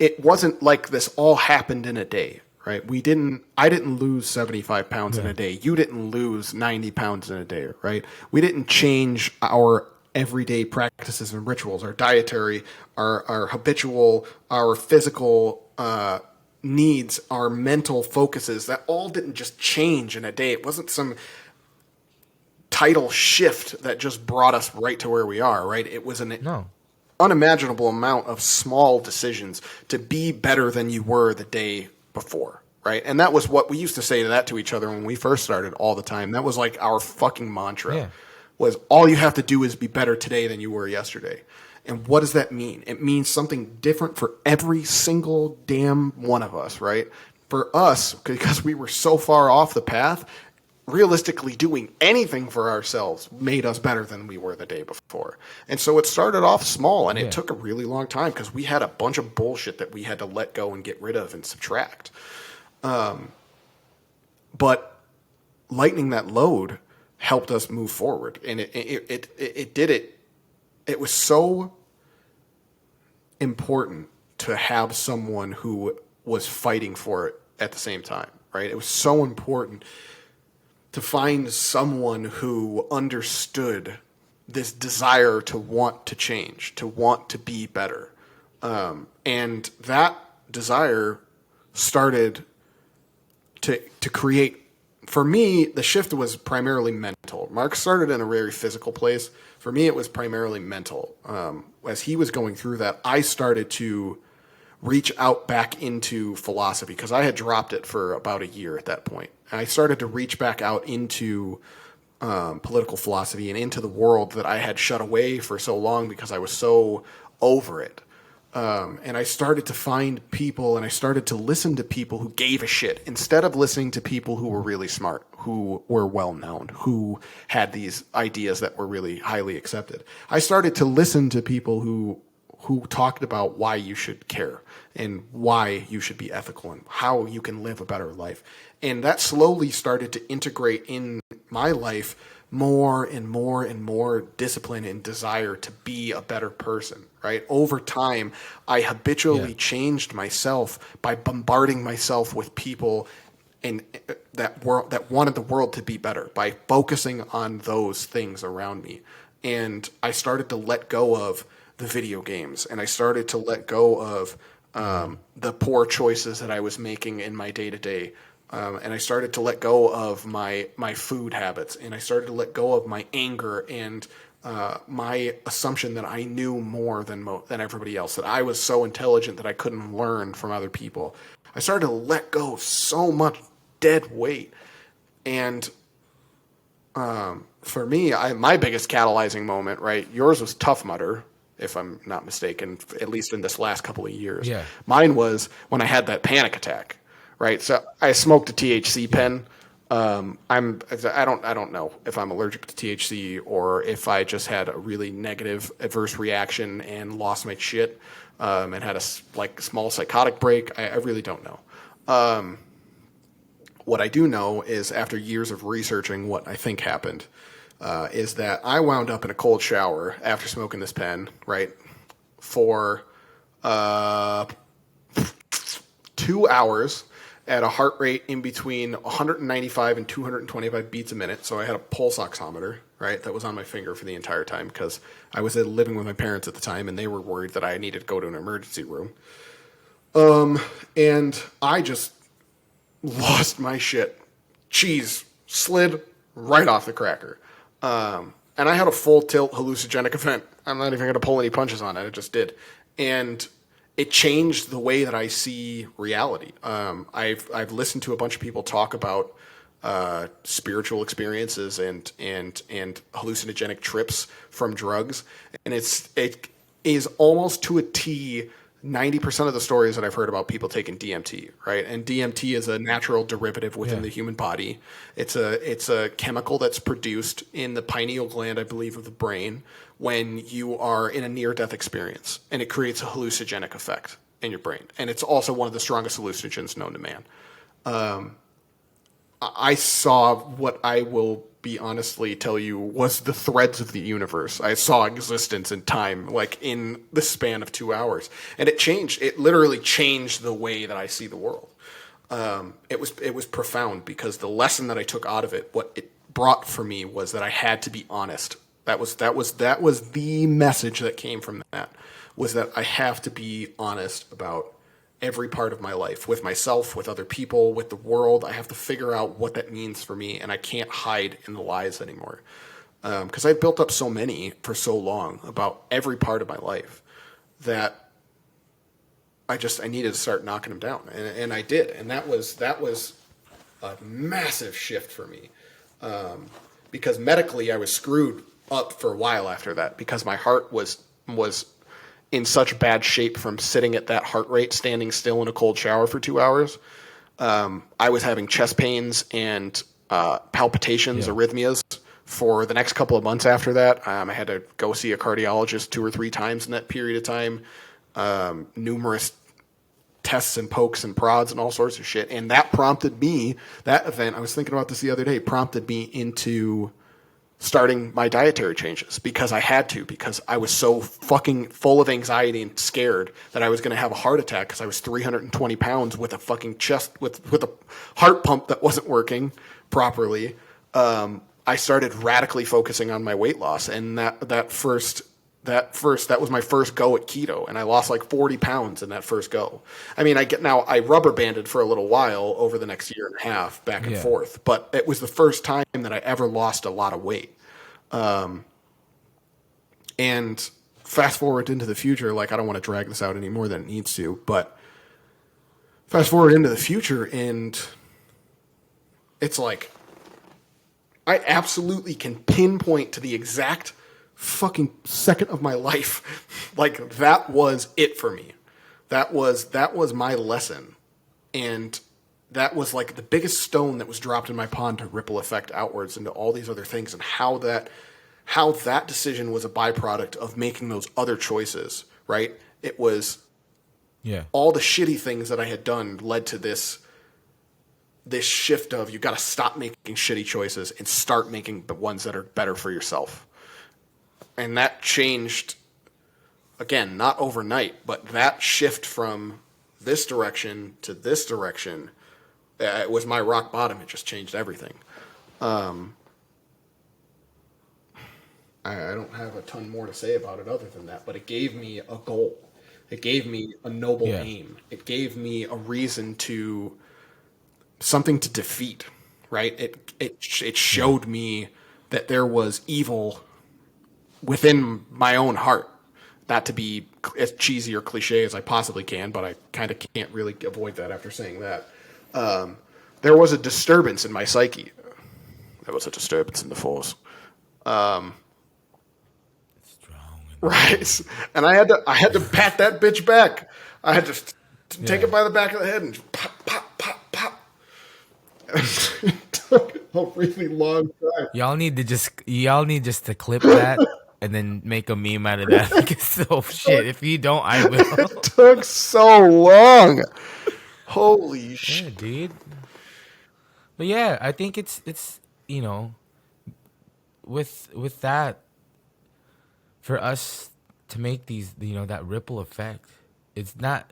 It wasn't like this all happened in a day, right? I didn't lose 75 pounds in Yeah. a day. You didn't lose 90 pounds in a day, right? We didn't change our everyday practices and rituals, our dietary, our habitual, our physical needs, our mental focuses. That all didn't just change in a day. It wasn't some tidal shift that just brought us right to where we are, right? It was an No. unimaginable amount of small decisions to be better than you were the day before, right? And that was what we used to say to each other when we first started all the time. That was like our fucking mantra. Yeah. Was all you have to do is be better today than you were yesterday. And what does that mean? It means something different for every single damn one of us, right? For us, because we were so far off the path, realistically doing anything for ourselves made us better than we were the day before. And so it started off small, and it Yeah. took a really long time because we had a bunch of bullshit that we had to let go and get rid of and subtract. But lightening that load helped us move forward, and it did it. It was so important to have someone who was fighting for it at the same time, right? It was so important to find someone who understood this desire to want to change, to want to be better. And that desire started to create, for me, the shift was primarily mental. Mark started in a very physical place. For me, it was primarily mental. As he was going through that, I started to reach out back into philosophy because I had dropped it for about a year at that point. And I started to reach back out into political philosophy and into the world that I had shut away for so long because I was so over it. And I started to find people and I started to listen to people who gave a shit instead of listening to people who were really smart, who were well known, who had these ideas that were really highly accepted. I started to listen to people who talked about why you should care and why you should be ethical and how you can live a better life. And that slowly started to integrate in my life more and more and more discipline and desire to be a better person, right? Over time, I habitually changed myself by bombarding myself with people and that wanted the world to be better, by focusing on those things around me. And I started to let go of the video games, and I started to let go of the poor choices that I was making in my day to day. And I started to let go of my food habits, and I started to let go of my anger and my assumption that I knew more than everybody else, that I was so intelligent that I couldn't learn from other people. I started to let go of so much dead weight. And for me, my biggest catalyzing moment, right? Yours was Tough Mudder, if I'm not mistaken, at least in this last couple of years. Yeah. Mine was when I had that panic attack, right? So I smoked a THC pen. I don't know if I'm allergic to THC or if I just had a really negative adverse reaction and lost my shit, and had a small psychotic break. I really don't know. What I do know is after years of researching what I think happened, is that I wound up in a cold shower after smoking this pen, right, for 2 hours at a heart rate in between 195 and 225 beats a minute. So I had a pulse oximeter, right, that was on my finger for the entire time because I was living with my parents at the time and they were worried that I needed to go to an emergency room. And I just lost my shit. Cheese slid right off the cracker. And I had a full tilt hallucinogenic event. I'm not even going to pull any punches on it. It just did. And it changed the way that I see reality. I've listened to a bunch of people talk about spiritual experiences and hallucinogenic trips from drugs. And it is almost to a T 90% of the stories that I've heard about people taking DMT, right? And DMT is a natural derivative within the human body. It's a chemical that's produced in the pineal gland, I believe, of the brain when you are in a near-death experience, and it creates a hallucinogenic effect. in your brain. And it's also one of the strongest hallucinogens known to man. I saw what I will be honestly tell you was the threads of the universe. I saw existence and time like in the span of 2 hours, and it changed. It literally changed the way that I see the world. It was profound because the lesson that I took out of it, what it brought for me, was that I had to be honest. That was the message that came from that, was that I have to be honest about every part of my life, with myself, with other people, with the world. I have to figure out what that means for me, and I can't hide in the lies anymore. Because I built up so many for so long about every part of my life that I needed to start knocking them down, and I did, and that was a massive shift for me. Because medically, I was screwed up for a while after that, because my heart was in such bad shape from sitting at that heart rate, standing still in a cold shower for 2 hours. I was having chest pains and palpitations, arrhythmias, for the next couple of months after that. I had to go see a cardiologist 2 or 3 times in that period of time. Numerous tests and pokes and prods and all sorts of shit. And that prompted me, that event, I was thinking about this the other day, prompted me into starting my dietary changes, because I had to, because I was so fucking full of anxiety and scared that I was going to have a heart attack, because I was 320 pounds with a fucking chest, with a heart pump that wasn't working properly. I started radically focusing on my weight loss, and that was my first go at keto, and I lost like 40 pounds in that first go. I mean, I rubber banded for a little while over the next year and a half, back and forth, but it was the first time that I ever lost a lot of weight. And fast forward into the future, like, I don't want to drag this out any more than it needs to, but fast forward into the future, and it's like, I absolutely can pinpoint to the exact fucking second of my life. Like, that was it for me. That was my lesson. And that was like the biggest stone that was dropped in my pond to ripple effect outwards into all these other things, and how that decision was a byproduct of making those other choices, right? It was all the shitty things that I had done led to this shift of, you got to stop making shitty choices and start making the ones that are better for yourself. And that changed, again, not overnight, but that shift from this direction to this direction, it was my rock bottom. It just changed everything. I don't have a ton more to say about it other than that, but it gave me a goal. It gave me a noble aim. It gave me a reason to, something to defeat, right? It showed me that there was evil within my own heart. Not to be as cheesy or cliche as I possibly can, but I kind of can't really avoid that after saying that. There was a disturbance in my psyche. There was a disturbance in the force. Right. And I had to pat that bitch back. I had to take it by the back of the head and pop, pop, pop, pop. It took a really long time. Y'all need just to clip that and then make a meme out of that. Like, so shit. If you don't, I will. It took so long. Holy shit, Yeah, dude. But yeah, I think it's with that, for us to make these, that ripple effect, it's not,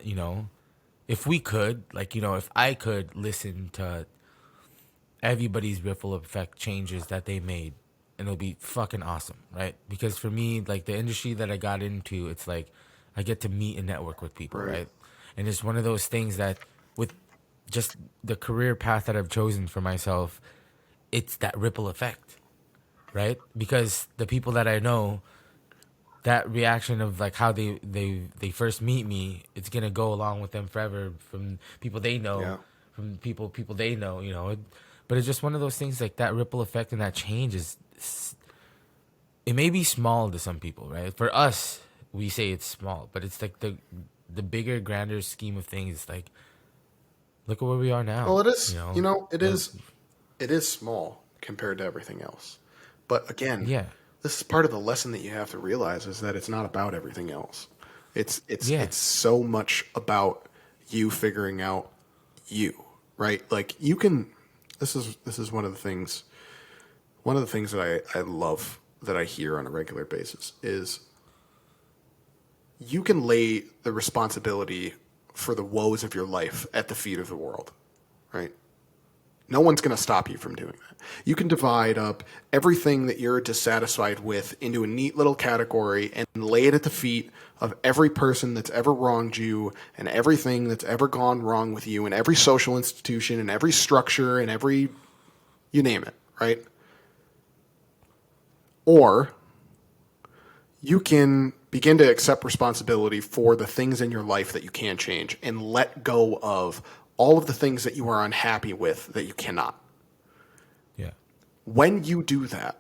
if we could, like, if I could listen to everybody's ripple effect changes that they made, and it'll be fucking awesome, right? Because for me, like, the industry that I got into, it's like I get to meet and network with people, right? And it's one of those things that, with just the career path that I've chosen for myself, it's that ripple effect, right? Because the people that I know, that reaction of like how they first meet me, it's gonna go along with them forever, from people they know, from people they know, but it's just one of those things, like that ripple effect and that change it may be small to some people, right? For us, we say it's small, but it's like the bigger, grander scheme of things. Like, look at where we are now. Well, it is. It is small compared to everything else. But again, this is part of the lesson that you have to realize, is that it's not about everything else. It's so much about you figuring out you, right? Like you can. This is one of the things. One of the things that I love that I hear on a regular basis is you can lay the responsibility for the woes of your life at the feet of the world, right? No one's going to stop you from doing that. You can divide up everything that you're dissatisfied with into a neat little category and lay it at the feet of every person that's ever wronged you and everything that's ever gone wrong with you and every social institution and every structure and every, you name it, right? Or you can begin to accept responsibility for the things in your life that you can change and let go of all of the things that you are unhappy with that you cannot. Yeah. When you do that,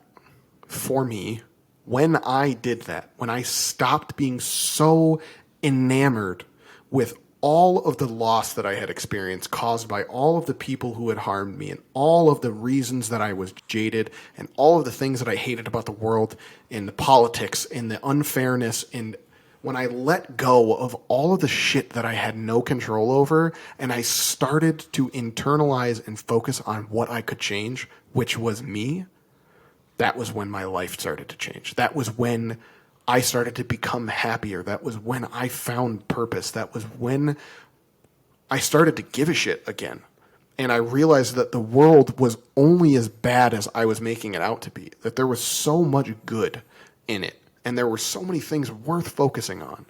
for me, when I did that, when I stopped being so enamored with all of the loss that I had experienced caused by all of the people who had harmed me and all of the reasons that I was jaded and all of the things that I hated about the world and the politics and the unfairness, and when I let go of all of the shit that I had no control over and I started to internalize and focus on what I could change, which was me, that was when my life started to change. That was when I started to become happier. That was when I found purpose. That was when I started to give a shit again. And I realized that the world was only as bad as I was making it out to be, that there was so much good in it. And there were so many things worth focusing on.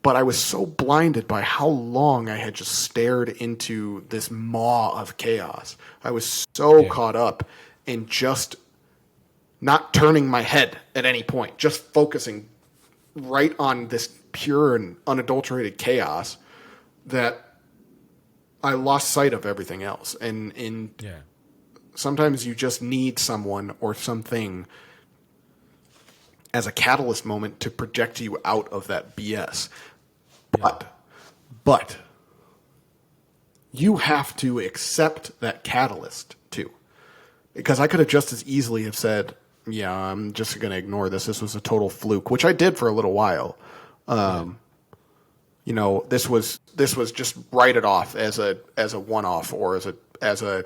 But I was so blinded by how long I had just stared into this maw of chaos. I was so caught up in just not turning my head at any point, just focusing right on this pure and unadulterated chaos that I lost sight of everything else. And sometimes you just need someone or something as a catalyst moment to project you out of that BS. But you have to accept that catalyst too. Because I could have just as easily have said, yeah, I'm just going to ignore this. This was a total fluke, which I did for a little while. You know, this was just write it off as a one-off or as a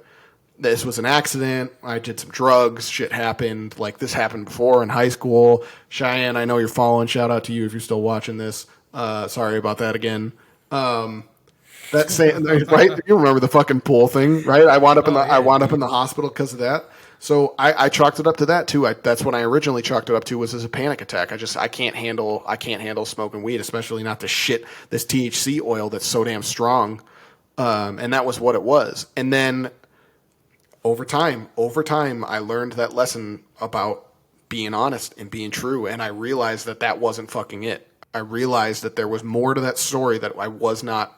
this was an accident. I did some drugs. Shit happened. Like this happened before in high school. Cheyenne, I know you're following. Shout out to you if you're still watching this. Sorry about that again. That saying, right? You remember the fucking pool thing, right? I wound up in the hospital because of that. So I chalked it up to that too. That's what I originally chalked it up to, was as a panic attack. I can't handle smoking weed, especially not this THC oil that's so damn strong. And that was what it was. And then over time, I learned that lesson about being honest and being true. And I realized that wasn't fucking it. I realized that there was more to that story that I was not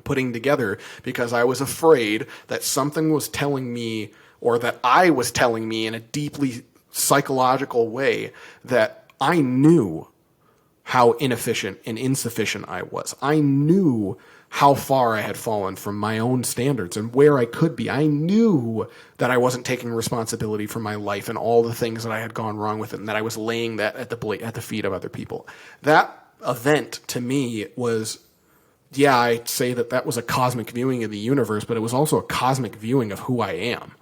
putting together because I was afraid that something was telling me, or that I was telling me in a deeply psychological way, that I knew how inefficient and insufficient I was. I knew how far I had fallen from my own standards and where I could be. I knew that I wasn't taking responsibility for my life and all the things that I had gone wrong with it, and that I was laying that at the feet of other people. That event to me was, yeah, I'd say that was a cosmic viewing of the universe, but it was also a cosmic viewing of who I am.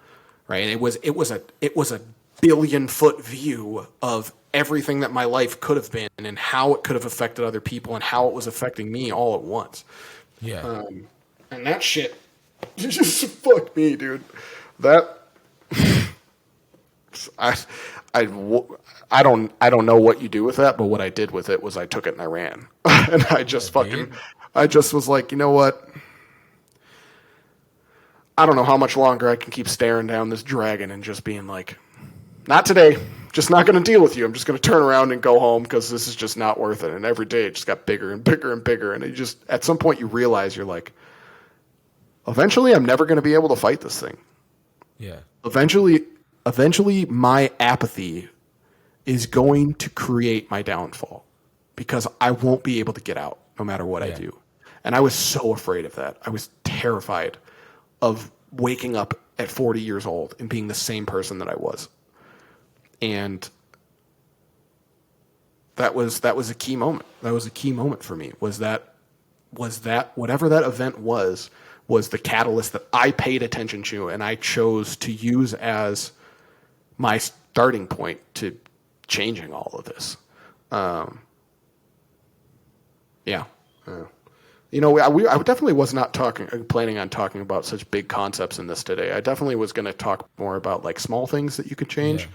Right? It was a billion-foot view of everything that my life could have been and how it could have affected other people and how it was affecting me all at once. Yeah. And that shit just fucked me, dude. That I don't know what you do with that, but what I did with it was I took it and I ran. And I just was like, you know what? I don't know how much longer I can keep staring down this dragon and just being like, not today. Just not going to deal with you. I'm just going to turn around and go home because this is just not worth it. And every day it just got bigger and bigger and bigger. And at some point you realize you're like, eventually I'm never going to be able to fight this thing. Yeah. Eventually my apathy is going to create my downfall because I won't be able to get out no matter what I do. And I was so afraid of that. I was terrified of waking up at 40 years old and being the same person that I was. And that was a key moment. That was a key moment for me. Was that whatever that event was the catalyst that I paid attention to and I chose to use as my starting point to changing all of this. Yeah. You know, I definitely was not planning on talking about such big concepts in this today. I definitely was going to talk more about like small things that you could change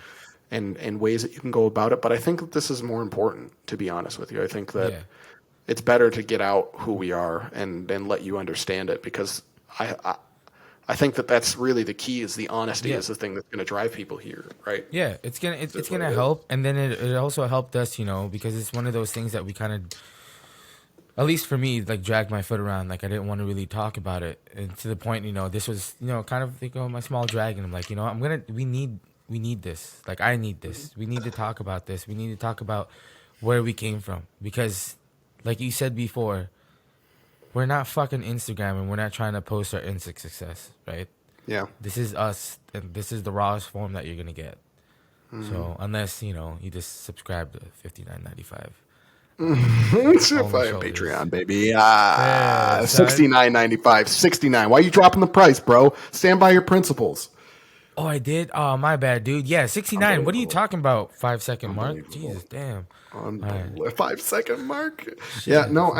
and ways that you can go about it. But I think that this is more important, to be honest with you. I think that it's better to get out who we are and let you understand it, because I think that that's really the key, is the honesty is the thing that's going to drive people here, right? Yeah, it's gonna help, and then it also helped us, you know, because it's one of those things that we kind of, at least for me, like dragged my foot around. Like I didn't want to really talk about it, and to the point, you know, this was, you know, kind of like my small drag, and I'm like, you know, we need this. Like I need this. We need to talk about this. We need to talk about where we came from, because, like you said before, we're not fucking Instagram, and we're not trying to post our instant success, right? Yeah. This is us, and this is the rawest form that you're gonna get. So unless, you know, you just subscribe to $59.95. Patreon, baby. Yeah, $69.95. $69. Why are you dropping the price, bro? Stand by your principles. Oh, I did? Oh, my bad, dude. Yeah, 69. What are you talking about? 5-second mark? Jesus, damn. Right. 5-second mark? Shit, yeah, no,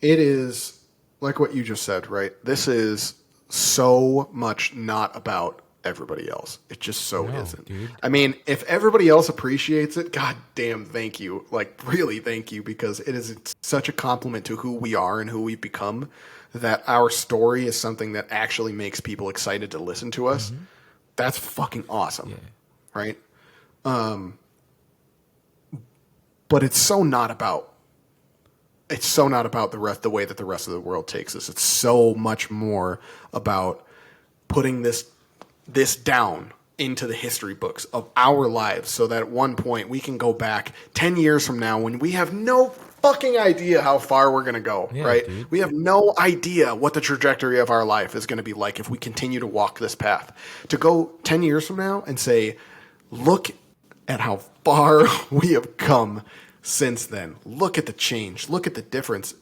it is like what you just said, right? This is so much not about everybody else. It just isn't. Dude. I mean, if everybody else appreciates it, god damn, thank you. Like, really thank you, because it is such a compliment to who we are and who we've become, that our story is something that actually makes people excited to listen to us. Mm-hmm. That's fucking awesome. Yeah. Right? But it's so not about the way that the rest of the world takes us. It's so much more about putting this down into the history books of our lives, so that at one point we can go back 10 years from now when we have no fucking idea how far we're going to go, right? Dude. We have no idea what the trajectory of our life is going to be like if we continue to walk this path. To go 10 years from now and say, look at how far we have come since then. Look at the change. Look at the difference.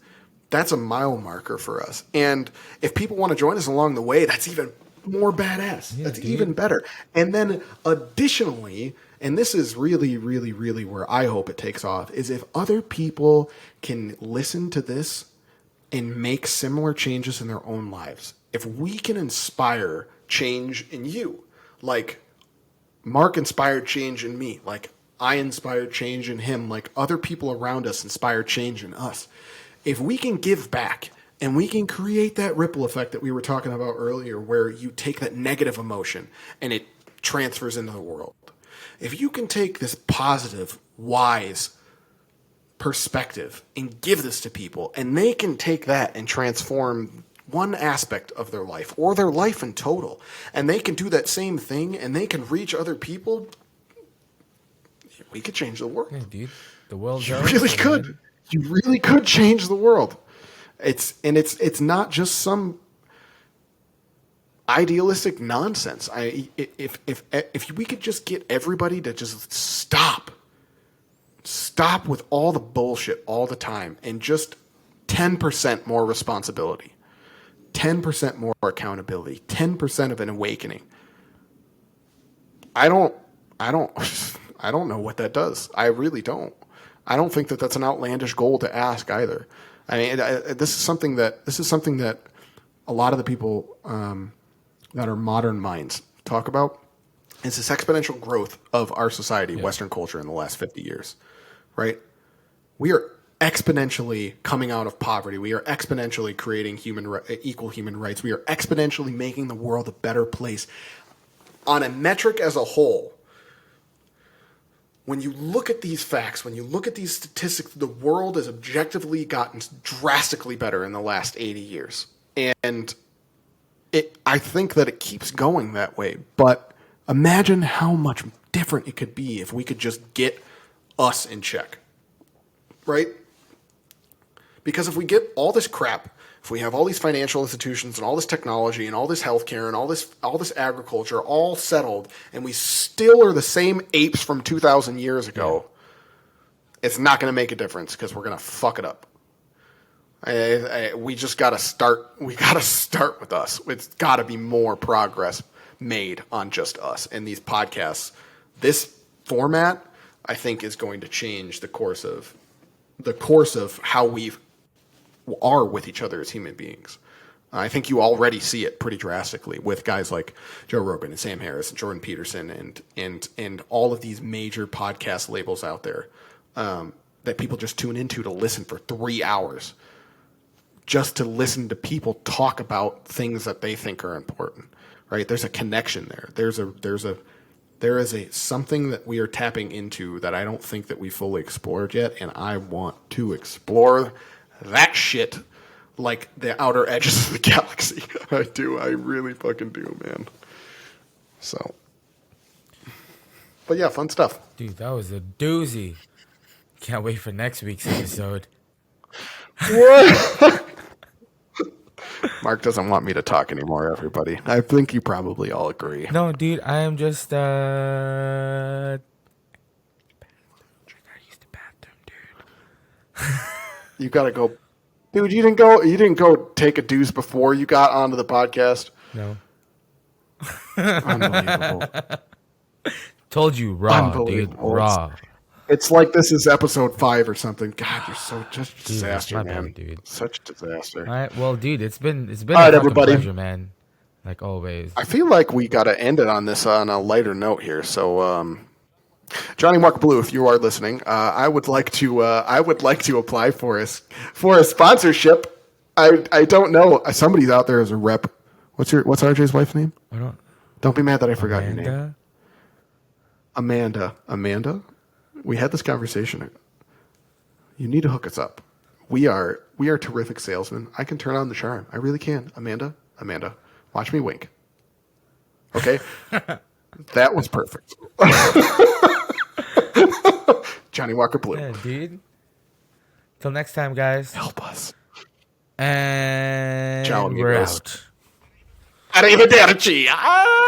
That's a mile marker for us. And if people want to join us along the way, that's even more badass. That's even better. And then additionally, and this is really, really, really where I hope it takes off, is if other people can listen to this and make similar changes in their own lives. If we can inspire change in you, like Mark inspired change in me, like I inspired change in him, like other people around us inspire change in us. If we can give back and we can create that ripple effect that we were talking about earlier, where you take that negative emotion and it transfers into the world. If you can take this positive, wise perspective and give this to people, and they can take that and transform one aspect of their life or their life in total, and they can do that same thing and they can reach other people, we could change the world. Yeah, dude. The world. You really could. Man. You really could change the world. It's not just some idealistic nonsense. If we could just get everybody to just stop with all the bullshit all the time, and just 10% more responsibility, 10% more accountability, 10% of an awakening. I don't know what that does. I really don't. I don't think that that's an outlandish goal to ask either. I mean, this is something that a lot of the people that are modern minds talk about. Is this exponential growth of our society, Western culture, in the last 50 years, right? We are exponentially coming out of poverty. We are exponentially creating equal human rights. We are exponentially making the world a better place. On a metric as a whole, when you look at these facts, when you look at these statistics, the world has objectively gotten drastically better in the last 80 years. And I think that it keeps going that way. But imagine how much different it could be if we could just get us in check. Right? Because if we get all this crap, if we have all these financial institutions and all this technology and all this healthcare and all this agriculture all settled, and we still are the same apes from 2,000 years ago, it's not going to make a difference because we're going to fuck it up. We just got to start. We got to start with us. It's got to be more progress made on just us. And these podcasts, this format, I think, is going to change the course of how we are with each other as human beings. I think you already see it pretty drastically with guys like Joe Rogan and Sam Harris and Jordan Peterson and all of these major podcast labels out there that people just tune into to listen for 3 hours. Just to listen to people talk about things that they think are important, right? There's a connection there. There is a something that we are tapping into that I don't think that we fully explored yet, and I want to explore that shit like the outer edges of the galaxy. I do. I really fucking do, man. So, but yeah, fun stuff. Dude, that was a doozy. Can't wait for next week's episode. What? Mark doesn't want me to talk anymore, everybody. I think you probably all agree. No, dude, I am just I gotta use the bathroom, dude. You gotta go, dude. You didn't go take a deuce before you got onto the podcast. No. Unbelievable. Told you raw, dude. Raw. It's like this is episode 5 or something. God, you're so just Dude, disaster, man. bad, dude. Such a disaster. All right, well, dude, it's been all a right, fucking everybody. pleasure, man. Like always. I feel like we got to end it on a lighter note here. So, Johnny Mark Blue, if you are listening, I would like to apply for a sponsorship. I don't know. Somebody's out there as a rep. What's RJ's wife's name? Don't be mad that I forgot your name. Amanda. We had this conversation. You need to hook us up. We are terrific salesmen. I can turn on the charm. I really can. Amanda, watch me wink. Okay? That was perfect. Johnny Walker Blue. Yeah, dude. Till next time, guys. Help us. And Ciao, we're amigos. out. Arrivederci. Ah!